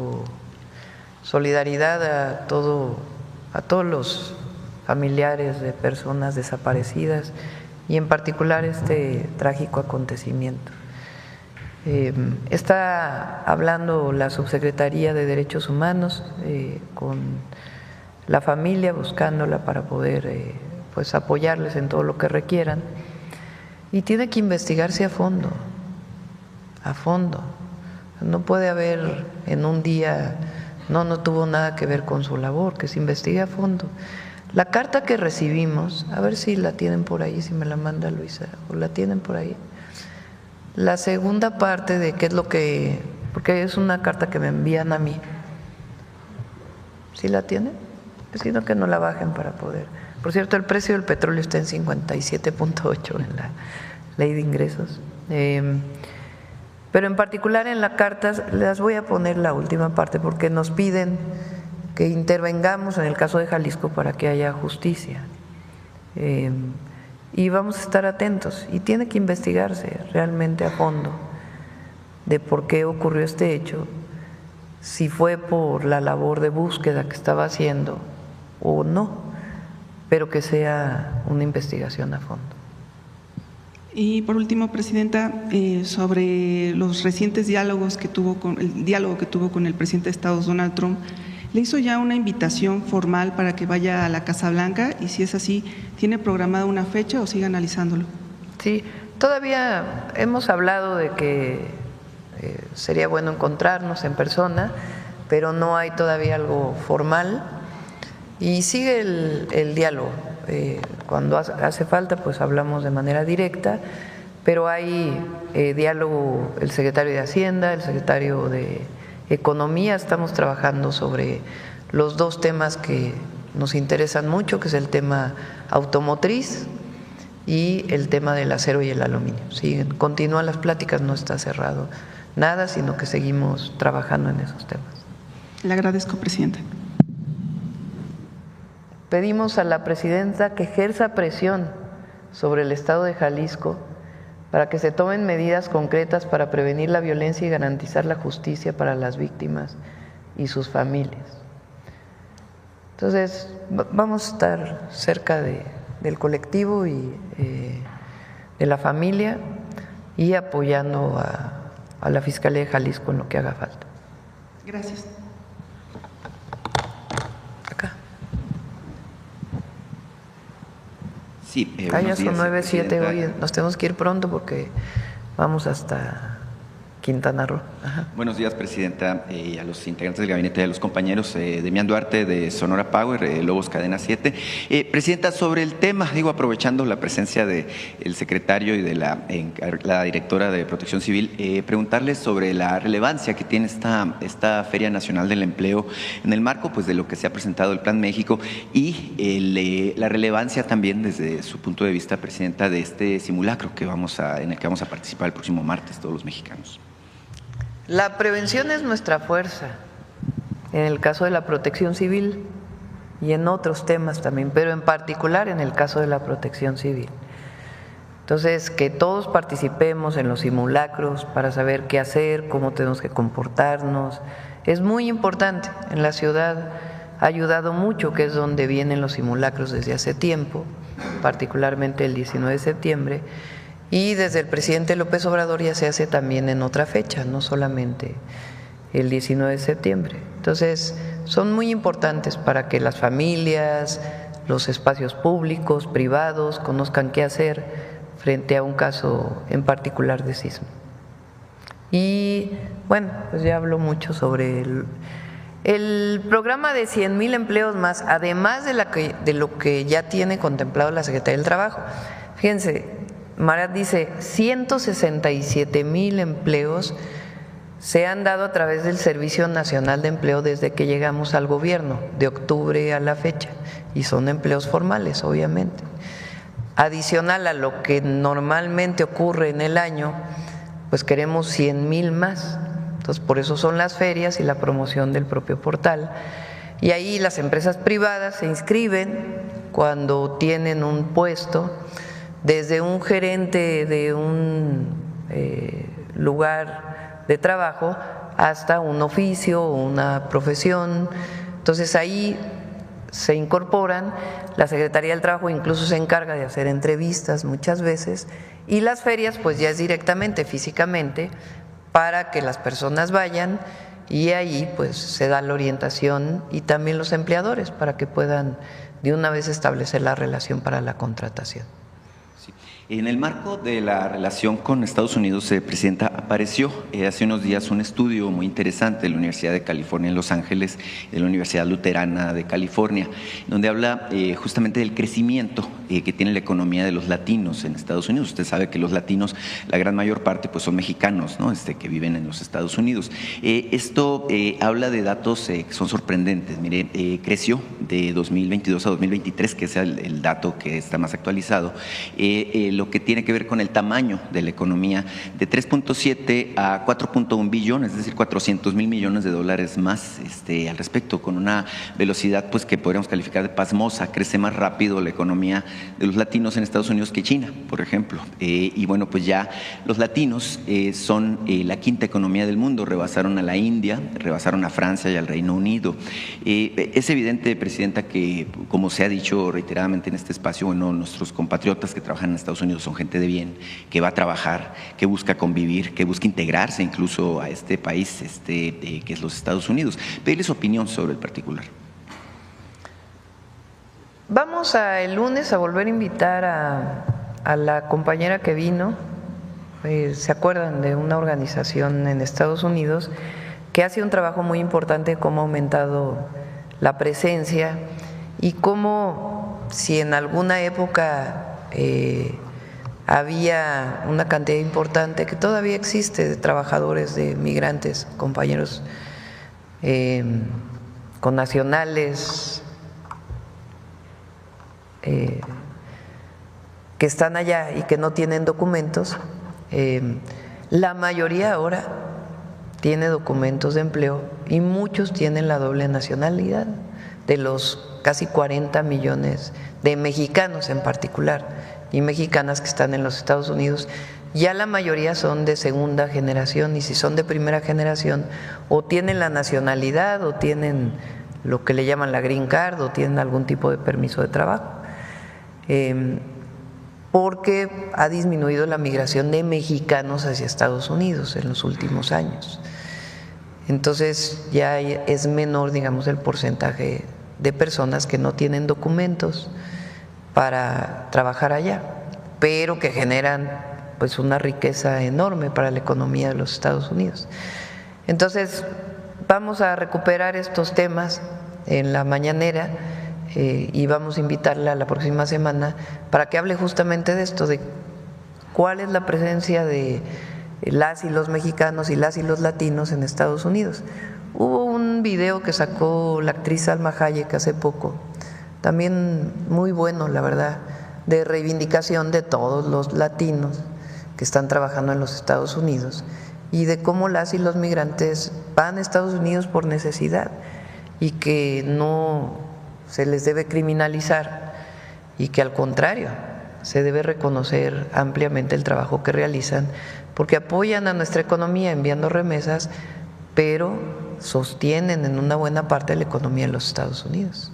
[SPEAKER 2] solidaridad a todos los familiares de personas desaparecidas y en particular este trágico acontecimiento. Está hablando la Subsecretaría de Derechos Humanos con la familia, buscándola para poder pues apoyarles en todo lo que requieran, y tiene que investigarse a fondo. No puede haber en un día, no tuvo nada que ver con su labor, que se investigue a fondo. La carta que recibimos, a ver si la tienen por ahí, si me la manda Luisa, o la tienen por ahí. La segunda parte de qué es lo que, porque es una carta que me envían a mí. ¿Sí la tienen? Sino que no la bajen para poder. Por cierto, el precio del petróleo está en 57.8 en la ley de ingresos. Pero en particular en la carta, les voy a poner la última parte porque nos piden que intervengamos en el caso de Jalisco para que haya justicia. Y vamos a estar atentos, y tiene que investigarse realmente a fondo de por qué ocurrió este hecho, si fue por la labor de búsqueda que estaba haciendo o no, pero que sea una investigación a fondo.
[SPEAKER 12] Y por último, Presidenta, sobre los recientes diálogos que tuvo con el presidente de Estados Unidos, Donald Trump, ¿le hizo ya una invitación formal para que vaya a la Casa Blanca? Y si es así, ¿tiene programada una fecha o sigue analizándolo?
[SPEAKER 2] Sí, todavía hemos hablado de que sería bueno encontrarnos en persona, pero no hay todavía algo formal, y sigue el diálogo. Cuando hace falta, pues hablamos de manera directa, pero hay diálogo, el secretario de Hacienda, el secretario de Economía, estamos trabajando sobre los dos temas que nos interesan mucho, que es el tema automotriz y el tema del acero y el aluminio. Siguen, continúan las pláticas, no está cerrado nada, sino que seguimos trabajando en esos temas.
[SPEAKER 12] Le agradezco, Presidenta.
[SPEAKER 2] Pedimos a la Presidenta que ejerza presión sobre el Estado de Jalisco para que se tomen medidas concretas para prevenir la violencia y garantizar la justicia para las víctimas y sus familias. Entonces, vamos a estar cerca del colectivo y de la familia, y apoyando a la Fiscalía de Jalisco en lo que haga falta.
[SPEAKER 12] Gracias.
[SPEAKER 13] Sí,
[SPEAKER 2] Ya son 9:07, hoy nos tenemos que ir pronto porque vamos hasta Quintana Roo. Ajá.
[SPEAKER 13] Buenos días, Presidenta, y a los integrantes del gabinete, a los compañeros. Demián Duarte de Sonora Power, Lobos Cadena 7. Presidenta, sobre el tema, aprovechando la presencia del secretario y de la directora de Protección Civil, preguntarles sobre la relevancia que tiene esta Feria Nacional del Empleo en el marco pues de lo que se ha presentado el Plan México, y la relevancia también desde su punto de vista, Presidenta, de este simulacro en el que vamos a participar el próximo martes todos los mexicanos.
[SPEAKER 2] La prevención es nuestra fuerza, en el caso de la protección civil y en otros temas también, pero en particular en el caso de la protección civil. Entonces, que todos participemos en los simulacros para saber qué hacer, cómo tenemos que comportarnos, es muy importante. En la ciudad ha ayudado mucho, que es donde vienen los simulacros desde hace tiempo, particularmente el 19 de septiembre, y desde el presidente López Obrador ya se hace también en otra fecha, no solamente el 19 de septiembre. Entonces, son muy importantes para que las familias, los espacios públicos, privados, conozcan qué hacer frente a un caso en particular de sismo. Y bueno, pues ya habló mucho sobre el programa de 100,000 empleos más, además de lo que ya tiene contemplado la Secretaría del Trabajo. Fíjense, Marat dice 167,000 empleos se han dado a través del Servicio Nacional de Empleo desde que llegamos al gobierno, de octubre a la fecha, y son empleos formales, obviamente. Adicional a lo que normalmente ocurre en el año, pues queremos 100,000 más. Entonces, por eso son las ferias y la promoción del propio portal. Y ahí las empresas privadas se inscriben cuando tienen un puesto, desde un gerente de un lugar de trabajo hasta un oficio o una profesión. Entonces ahí se incorporan, la Secretaría del Trabajo incluso se encarga de hacer entrevistas muchas veces, y las ferias pues ya es directamente, físicamente, para que las personas vayan, y ahí pues se da la orientación, y también los empleadores para que puedan de una vez establecer la relación para la contratación.
[SPEAKER 13] En el marco de la relación con Estados Unidos, Presidenta, apareció hace unos días un estudio muy interesante de la Universidad de California en Los Ángeles, de la Universidad Luterana de California, donde habla justamente del crecimiento que tiene la economía de los latinos en Estados Unidos. Usted sabe que los latinos, la gran mayor parte, pues son mexicanos, ¿no? Que viven en los Estados Unidos. Esto habla de datos que son sorprendentes. Mire, creció de 2022 a 2023, que es el dato que está más actualizado, lo que tiene que ver con el tamaño de la economía, de 3.7 a 4.1 billones, es decir, 400,000 millones de dólares más al respecto, con una velocidad pues que podríamos calificar de pasmosa. Crece más rápido la economía de los latinos en Estados Unidos que China, por ejemplo. Y bueno, pues ya los latinos son la quinta economía del mundo, rebasaron a la India, rebasaron a Francia y al Reino Unido. Es evidente, Presidenta, que como se ha dicho reiteradamente en este espacio, bueno, nuestros compatriotas que trabajan en Estados Unidos son gente de bien, que va a trabajar, que busca convivir, que busca integrarse incluso a este país que es los Estados Unidos. Pedirle su opinión sobre el particular.
[SPEAKER 2] Vamos el lunes a volver a invitar a la compañera que vino. ¿Se acuerdan de una organización en Estados Unidos que hace un trabajo muy importante, cómo ha aumentado la presencia y cómo, si en alguna época había una cantidad importante que todavía existe de trabajadores, de migrantes, compañeros connacionales que están allá y que no tienen documentos, la mayoría ahora tiene documentos de empleo y muchos tienen la doble nacionalidad, de los casi 40 millones de mexicanos en particular y mexicanas que están en los Estados Unidos. Ya la mayoría son de segunda generación, y si son de primera generación o tienen la nacionalidad o tienen lo que le llaman la green card o tienen algún tipo de permiso de trabajo, porque ha disminuido la migración de mexicanos hacia Estados Unidos en los últimos años. Entonces ya es menor, digamos, el porcentaje de personas que no tienen documentos para trabajar allá, pero que generan pues una riqueza enorme para la economía de los Estados Unidos. Entonces vamos a recuperar estos temas en la mañanera y vamos a invitarla la próxima semana para que hable justamente de esto, de cuál es la presencia de las y los mexicanos y las y los latinos en Estados Unidos. Hubo un video que sacó la actriz Salma Hayek hace poco, también muy bueno, la verdad, de reivindicación de todos los latinos que están trabajando en los Estados Unidos y de cómo las y los migrantes van a Estados Unidos por necesidad y que no se les debe criminalizar y que al contrario se debe reconocer ampliamente el trabajo que realizan, porque apoyan a nuestra economía enviando remesas, pero sostienen en una buena parte la economía de los Estados Unidos.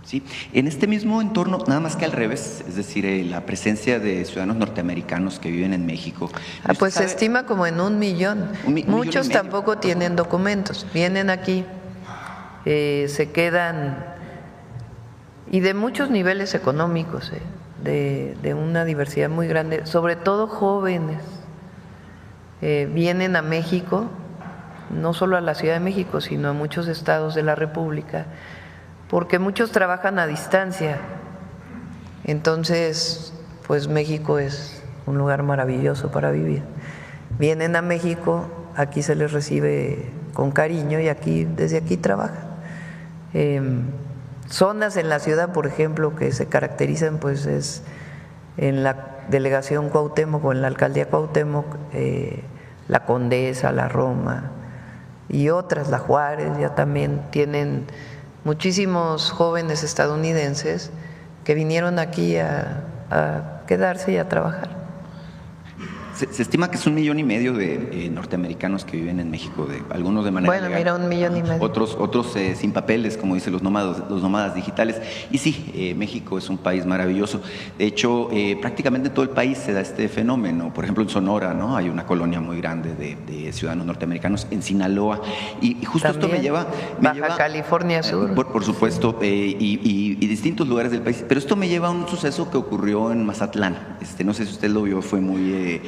[SPEAKER 13] Sí, en este mismo entorno, nada más que al revés, es decir, la presencia de ciudadanos norteamericanos que viven en México.
[SPEAKER 2] Pues se estima como en 1 millón. Muchos tampoco tienen documentos, vienen aquí, se quedan, y de muchos niveles económicos, de una diversidad muy grande, sobre todo jóvenes, vienen a México, no solo a la Ciudad de México, sino a muchos estados de la República, porque muchos trabajan a distancia. Entonces, pues México es un lugar maravilloso para vivir. Vienen a México, aquí se les recibe con cariño y desde aquí trabajan. Zonas en la ciudad, por ejemplo, que se caracterizan, pues es en la delegación Cuauhtémoc o en la alcaldía Cuauhtémoc, la Condesa, la Roma y otras, la Juárez, ya también tienen muchísimos jóvenes estadounidenses que vinieron aquí a quedarse y a trabajar.
[SPEAKER 13] Se estima que es 1,5 millones de norteamericanos que viven en México, algunos de manera legal,
[SPEAKER 2] mira, 1,5 millones.
[SPEAKER 13] Otros sin papeles, como dicen los nómadas digitales. Y sí, México es un país maravilloso. De hecho, prácticamente en todo el país se da este fenómeno. Por ejemplo, en Sonora, ¿no? Hay una colonia muy grande de ciudadanos norteamericanos, en Sinaloa. Y justo
[SPEAKER 2] también,
[SPEAKER 13] esto me lleva…
[SPEAKER 2] Baja California Sur.
[SPEAKER 13] Por supuesto, y distintos lugares del país. Pero esto me lleva a un suceso que ocurrió en Mazatlán. No sé si usted lo vio, fue muy…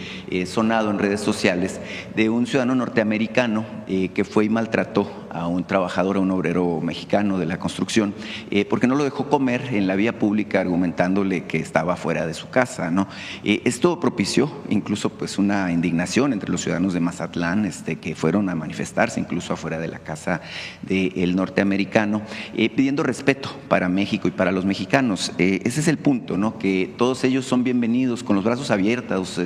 [SPEAKER 13] sonado en redes sociales, de un ciudadano norteamericano que fue y maltrató a un trabajador, a un obrero mexicano de la construcción, porque no lo dejó comer en la vía pública, argumentándole que estaba fuera de su casa, ¿no? Esto propició incluso pues una indignación entre los ciudadanos de Mazatlán, que fueron a manifestarse incluso afuera de la casa del norteamericano, pidiendo respeto para México y para los mexicanos. Ese es el punto, ¿no? Que todos ellos son bienvenidos, con los brazos abiertos,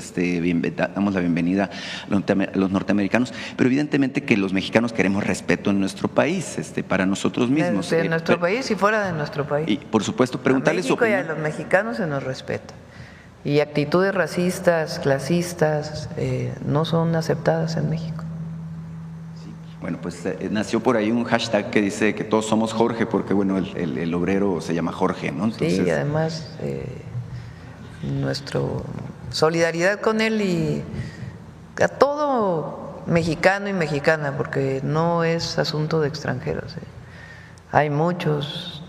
[SPEAKER 13] damos la bienvenida a los norteamericanos, pero evidentemente que los mexicanos queremos respeto en nuestro país, para nosotros mismos.
[SPEAKER 2] De nuestro país y fuera de nuestro país.
[SPEAKER 13] Y por supuesto, preguntarles su opinión.
[SPEAKER 2] A México y a los mexicanos se nos respeta. Y actitudes racistas, clasistas, no son aceptadas en México.
[SPEAKER 13] Sí. Bueno, pues nació por ahí un hashtag que dice que todos somos Jorge, porque bueno, el obrero se llama Jorge, ¿no?
[SPEAKER 2] Entonces, sí, y además nuestra solidaridad con él y a todo mexicano y mexicana, porque no es asunto de extranjeros. Hay muchos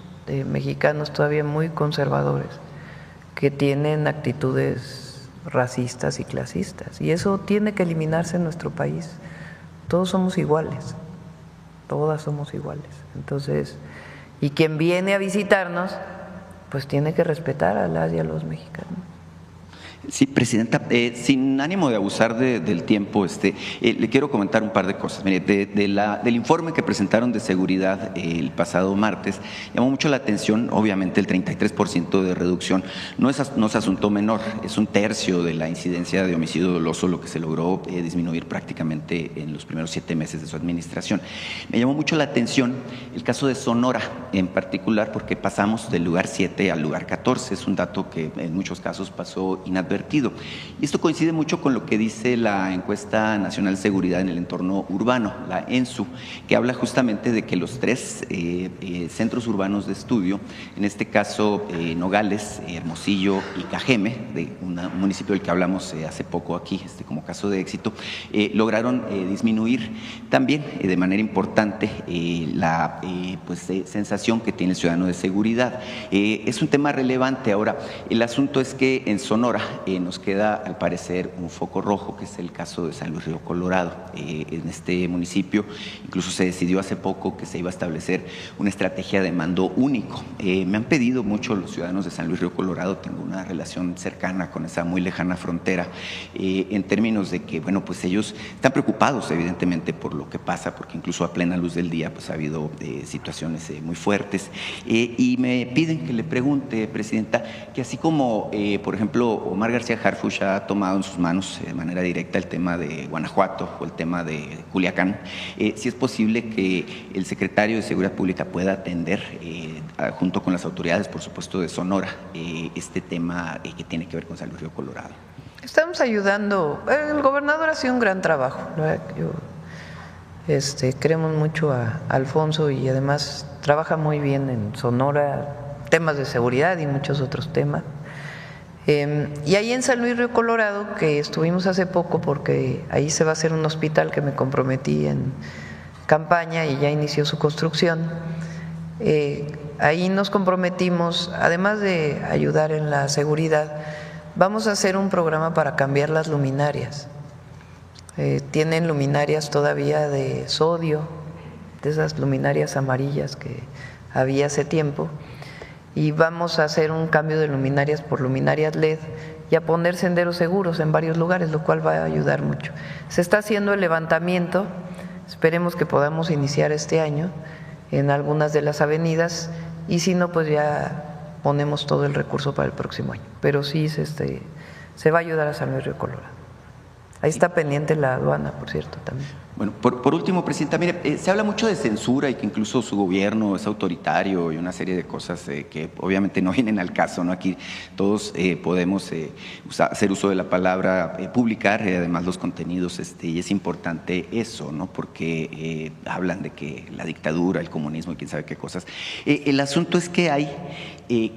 [SPEAKER 2] mexicanos todavía muy conservadores que tienen actitudes racistas y clasistas, y eso tiene que eliminarse en nuestro país. Todos somos iguales, todas somos iguales. Entonces, y quien viene a visitarnos, pues tiene que respetar a las y a los mexicanos.
[SPEAKER 13] Sí, Presidenta, sin ánimo de abusar del tiempo, le quiero comentar un par de cosas. Mire, del informe que presentaron de seguridad el pasado martes, llamó mucho la atención, obviamente el 33% de reducción no es asunto menor, es 1/3 de la incidencia de homicidio doloso lo que se logró disminuir prácticamente en los primeros 7 meses de su administración. Me llamó mucho la atención el caso de Sonora en particular, porque pasamos del lugar 7 al lugar 14, es un dato que en muchos casos pasó inadvertido. Y esto coincide mucho con lo que dice la Encuesta Nacional de Seguridad en el Entorno Urbano, la ENSU, que habla justamente de que los 3 centros urbanos de estudio, en este caso Nogales, Hermosillo y Cajeme, de un municipio del que hablamos hace poco aquí, como caso de éxito, lograron disminuir también de manera importante la sensación que tiene el ciudadano de seguridad. Es un tema relevante. Ahora, el asunto es que en Sonora nos queda al parecer un foco rojo, que es el caso de San Luis Río Colorado. En este municipio incluso se decidió hace poco que se iba a establecer una estrategia de mando único. Me han pedido mucho los ciudadanos de San Luis Río Colorado, tengo una relación cercana con esa muy lejana frontera, en términos de que, bueno, pues ellos están preocupados evidentemente por lo que pasa, porque incluso a plena luz del día pues ha habido situaciones muy fuertes, y me piden que le pregunte, Presidenta, que así como, por ejemplo, Omar García Harfuch ha tomado en sus manos de manera directa el tema de Guanajuato o el tema de Culiacán, si es posible que el secretario de Seguridad Pública pueda atender, junto con las autoridades, por supuesto, de Sonora, este tema que tiene que ver con San Luis Río Colorado.
[SPEAKER 2] Estamos ayudando. El gobernador ha sido un gran trabajo. Queremos mucho a Alfonso, y además trabaja muy bien en Sonora, temas de seguridad y muchos otros temas. Y ahí en San Luis Río Colorado, que estuvimos hace poco, porque ahí se va a hacer un hospital que me comprometí en campaña y ya inició su construcción, ahí nos comprometimos, además de ayudar en la seguridad, vamos a hacer un programa para cambiar las luminarias. tienen luminarias todavía de sodio, de esas luminarias amarillas que había hace tiempo, y vamos a hacer un cambio de luminarias por luminarias LED y a poner senderos seguros en varios lugares, lo cual va a ayudar mucho. Se está haciendo el levantamiento, esperemos que podamos iniciar este año en algunas de las avenidas, y si no, pues ya ponemos todo el recurso para el próximo año. Pero sí se va a ayudar a San Luis Río Colorado. Ahí está pendiente la aduana, por cierto, también.
[SPEAKER 13] Bueno, por último, Presidenta, mire, se habla mucho de censura y que incluso su gobierno es autoritario y una serie de cosas que obviamente no vienen al caso, ¿no? Aquí todos podemos hacer uso de la palabra publicar, además los contenidos, y es importante eso, ¿no? Porque hablan de que la dictadura, el comunismo y quién sabe qué cosas. El asunto es que hay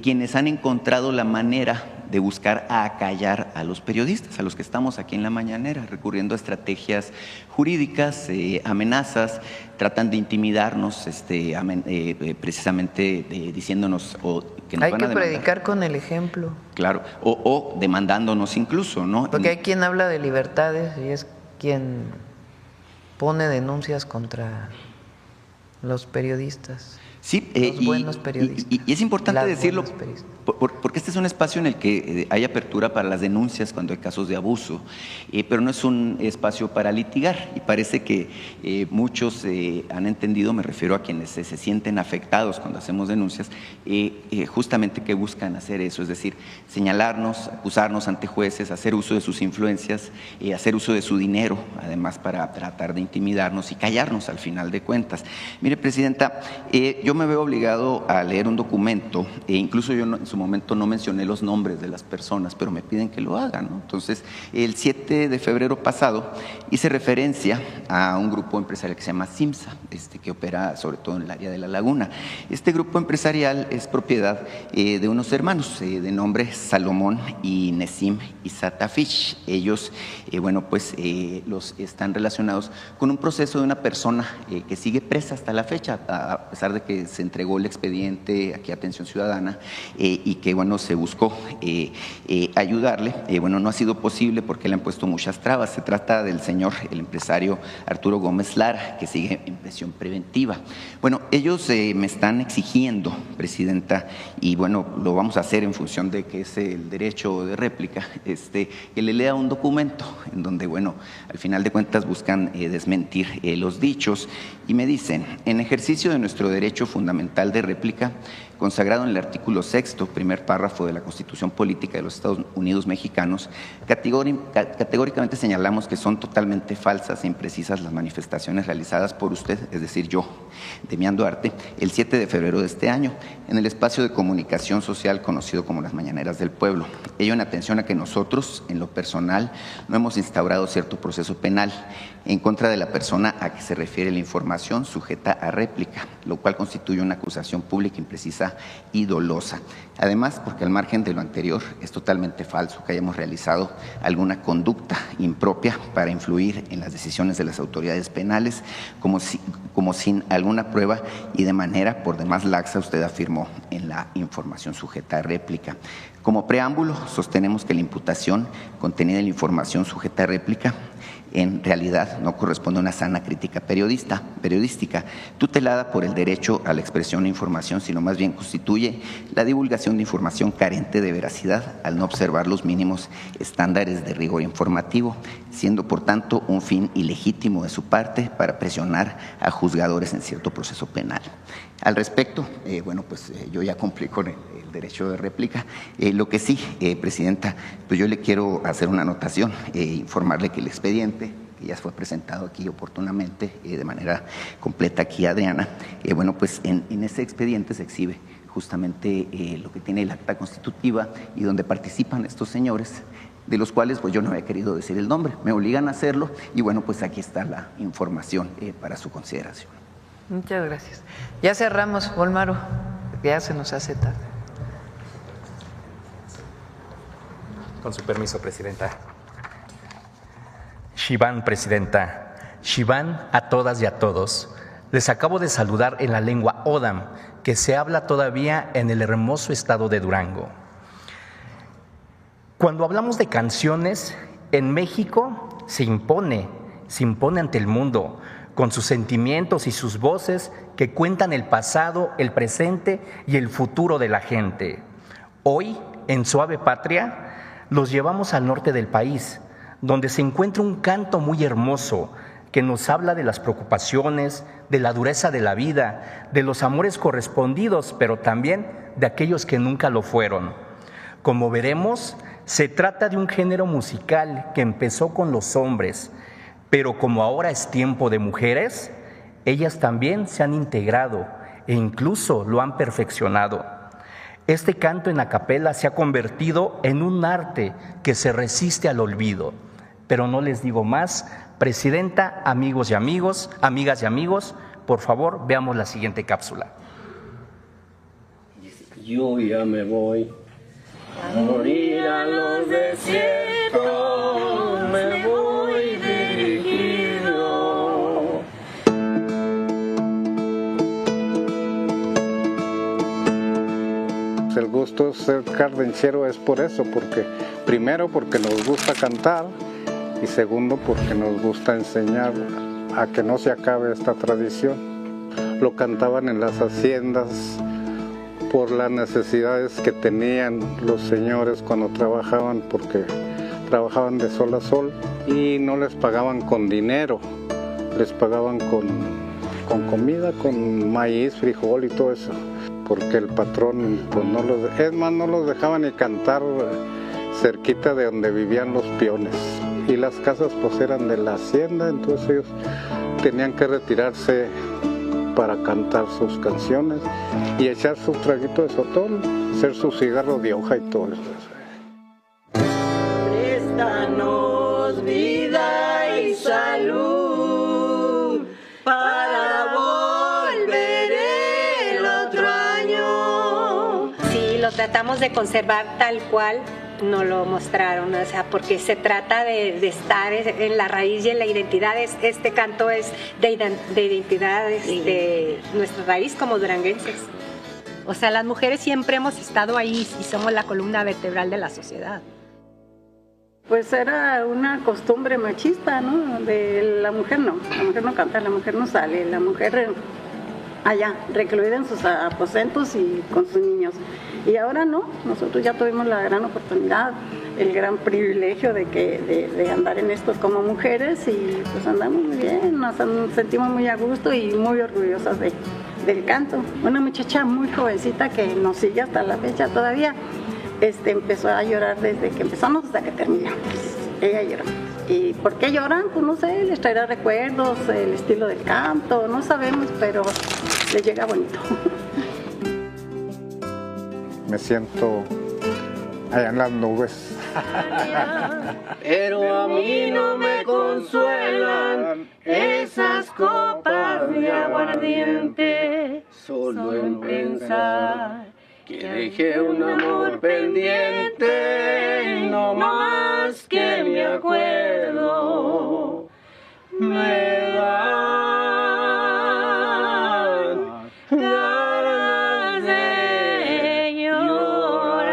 [SPEAKER 13] quienes han encontrado la manera de buscar acallar a los periodistas, a los que estamos aquí en la mañanera, recurriendo a estrategias jurídicas, amenazas, tratan de intimidarnos, precisamente diciéndonos que nos
[SPEAKER 2] hay
[SPEAKER 13] van
[SPEAKER 2] que
[SPEAKER 13] a demandar.
[SPEAKER 2] Predicar con el ejemplo.
[SPEAKER 13] Claro, o demandándonos incluso, ¿no?
[SPEAKER 2] Porque hay quien habla de libertades y es quien pone denuncias contra los periodistas.
[SPEAKER 13] Sí,
[SPEAKER 2] los buenos periodistas.
[SPEAKER 13] Y es importante decirlo, porque este es un espacio en el que hay apertura para las denuncias cuando hay casos de abuso, pero no es un espacio para litigar, y parece que muchos han entendido, me refiero a quienes se sienten afectados cuando hacemos denuncias, justamente que buscan hacer eso, es decir, señalarnos, acusarnos ante jueces, hacer uso de sus influencias, hacer uso de su dinero, además para tratar de intimidarnos y callarnos al final de cuentas. Mire, Presidenta, yo me veo obligado a leer un documento, incluso yo en su momento no mencioné los nombres de las personas, pero me piden que lo haga, ¿no? Entonces, el 7 de febrero pasado hice referencia a un grupo empresarial que se llama Simsa, que opera sobre todo en el área de La Laguna. Este grupo empresarial es propiedad de unos hermanos de nombre Salomón y Nesim Isatafish. Ellos, los están relacionados con un proceso de una persona que sigue presa hasta la fecha, a pesar de que se entregó el expediente aquí a Atención Ciudadana y que se buscó ayudarle. No ha sido posible porque le han puesto muchas trabas. Se trata del señor, el empresario Arturo Gómez Lara, que sigue en prisión preventiva. Ellos me están exigiendo, Presidenta, y lo vamos a hacer en función de que es el derecho de réplica, que le lea un documento en donde, al final de cuentas buscan desmentir los dichos, y me dicen: en ejercicio de nuestro derecho fundamental de réplica, consagrado en el artículo 6º, primer párrafo de la Constitución Política de los Estados Unidos Mexicanos, categóricamente señalamos que son totalmente falsas e imprecisas las manifestaciones realizadas por usted, es decir, yo, Demián Duarte, el 7 de febrero de este año, en el espacio de comunicación social conocido como las Mañaneras del Pueblo. Ello en atención a que nosotros, en lo personal, no hemos instaurado cierto proceso penal en contra de la persona a que se refiere la información sujeta a réplica, lo cual constituye una acusación pública imprecisa y dolosa. Además, porque al margen de lo anterior, es totalmente falso que hayamos realizado alguna conducta impropia para influir en las decisiones de las autoridades penales, como sin alguna prueba y de manera por demás laxa, usted afirmó en la información sujeta a réplica. Como preámbulo, sostenemos que la imputación contenida en la información sujeta a réplica en realidad no corresponde a una sana crítica periodística, tutelada por el derecho a la expresión e información, sino más bien constituye la divulgación de información carente de veracidad al no observar los mínimos estándares de rigor informativo, siendo por tanto un fin ilegítimo de su parte para presionar a juzgadores en cierto proceso penal. Al respecto, yo ya cumplí con el derecho de réplica. Lo que sí, Presidenta, pues yo le quiero hacer una anotación, informarle que el expediente, que ya fue presentado aquí oportunamente, de manera completa aquí a Adriana, en ese expediente se exhibe justamente lo que tiene el acta constitutiva y donde participan estos señores, de los cuales yo no había querido decir el nombre, me obligan a hacerlo y aquí está la información para su consideración.
[SPEAKER 2] Muchas gracias. Ya cerramos, Olmaro, porque ya se nos hace tarde.
[SPEAKER 14] Con su permiso, Presidenta. Shivan, Presidenta. Shivan a todas y a todos. Les acabo de saludar en la lengua Odam, que se habla todavía en el hermoso estado de Durango. Cuando hablamos de canciones, en México se impone se impone ante el mundo, con sus sentimientos y sus voces que cuentan el pasado, el presente y el futuro de la gente. Hoy, en Suave Patria, los llevamos al norte del país, donde se encuentra un canto muy hermoso que nos habla de las preocupaciones, de la dureza de la vida, de los amores correspondidos, pero también de aquellos que nunca lo fueron. Como veremos, se trata de un género musical que empezó con los hombres, pero como ahora es tiempo de mujeres, ellas también se han integrado e incluso lo han perfeccionado. Este canto en a capela se ha convertido en un arte que se resiste al olvido. Pero no les digo más. Presidenta, amigos y amigos, amigas y amigos, por favor, veamos la siguiente cápsula.
[SPEAKER 15] Yo ya me voy a morir a los desiertos, me voy dirigido.
[SPEAKER 16] El gusto de ser cardenchero es por eso, porque primero porque nos gusta cantar y segundo porque nos gusta enseñar a que no se acabe esta tradición. Lo cantaban en las haciendas por las necesidades que tenían los señores cuando trabajaban, porque trabajaban de sol a sol y no les pagaban con dinero, les pagaban con comida, con maíz, frijol y todo eso, porque el patrón pues, no los dejaba ni cantar cerquita de donde vivían los peones. Y las casas pues eran de la hacienda, entonces ellos tenían que retirarse para cantar sus canciones y echar su traguito de sotol, hacer su cigarro de hoja y todo eso.
[SPEAKER 15] Préstanos vida y salud para volver el otro año.
[SPEAKER 17] Sí, lo tratamos de conservar tal cual nos lo mostraron, o sea, porque se trata de estar en la raíz y en la identidad. Este canto es de identidad, de nuestra raíz como duranguenses. O sea, las mujeres siempre hemos estado ahí y somos la columna vertebral de la sociedad.
[SPEAKER 18] Pues era una costumbre machista, ¿no? De la mujer no canta, la mujer no sale, la mujer allá, recluida en sus aposentos y con sus niños. Y ahora no, nosotros ya tuvimos la gran oportunidad, el gran privilegio de andar en esto como mujeres y pues andamos muy bien, nos sentimos muy a gusto y muy orgullosas del canto. Una muchacha muy jovencita que nos sigue hasta la fecha todavía, empezó a llorar desde que empezamos hasta que terminamos. Ella lloró. ¿Y por qué lloran? Pues no sé, les traerá recuerdos, el estilo del canto, no sabemos, pero les llega bonito.
[SPEAKER 16] Me siento allá en las nubes.
[SPEAKER 15] Pero a mí no me consuelan esas copas de aguardiente, solo en pensar que dejé un amor pendiente, no más que me acuerdo, me dan ganas de llorar.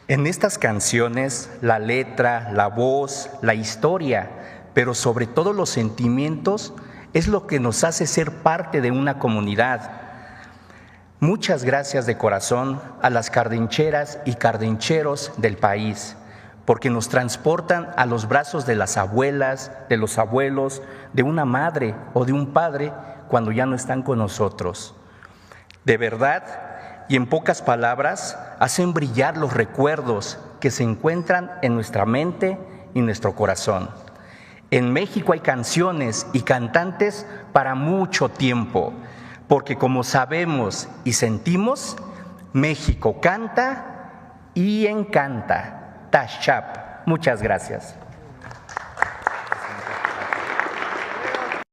[SPEAKER 14] En estas canciones, la letra, la voz, la historia, pero sobre todo los sentimientos, es lo que nos hace ser parte de una comunidad. Muchas gracias de corazón a las cardencheras y cardencheros del país, porque nos transportan a los brazos de las abuelas, de los abuelos, de una madre o de un padre cuando ya no están con nosotros. De verdad, y en pocas palabras, hacen brillar los recuerdos que se encuentran en nuestra mente y nuestro corazón. En México hay canciones y cantantes para mucho tiempo, porque como sabemos y sentimos, México canta y encanta. Tashap. Muchas gracias.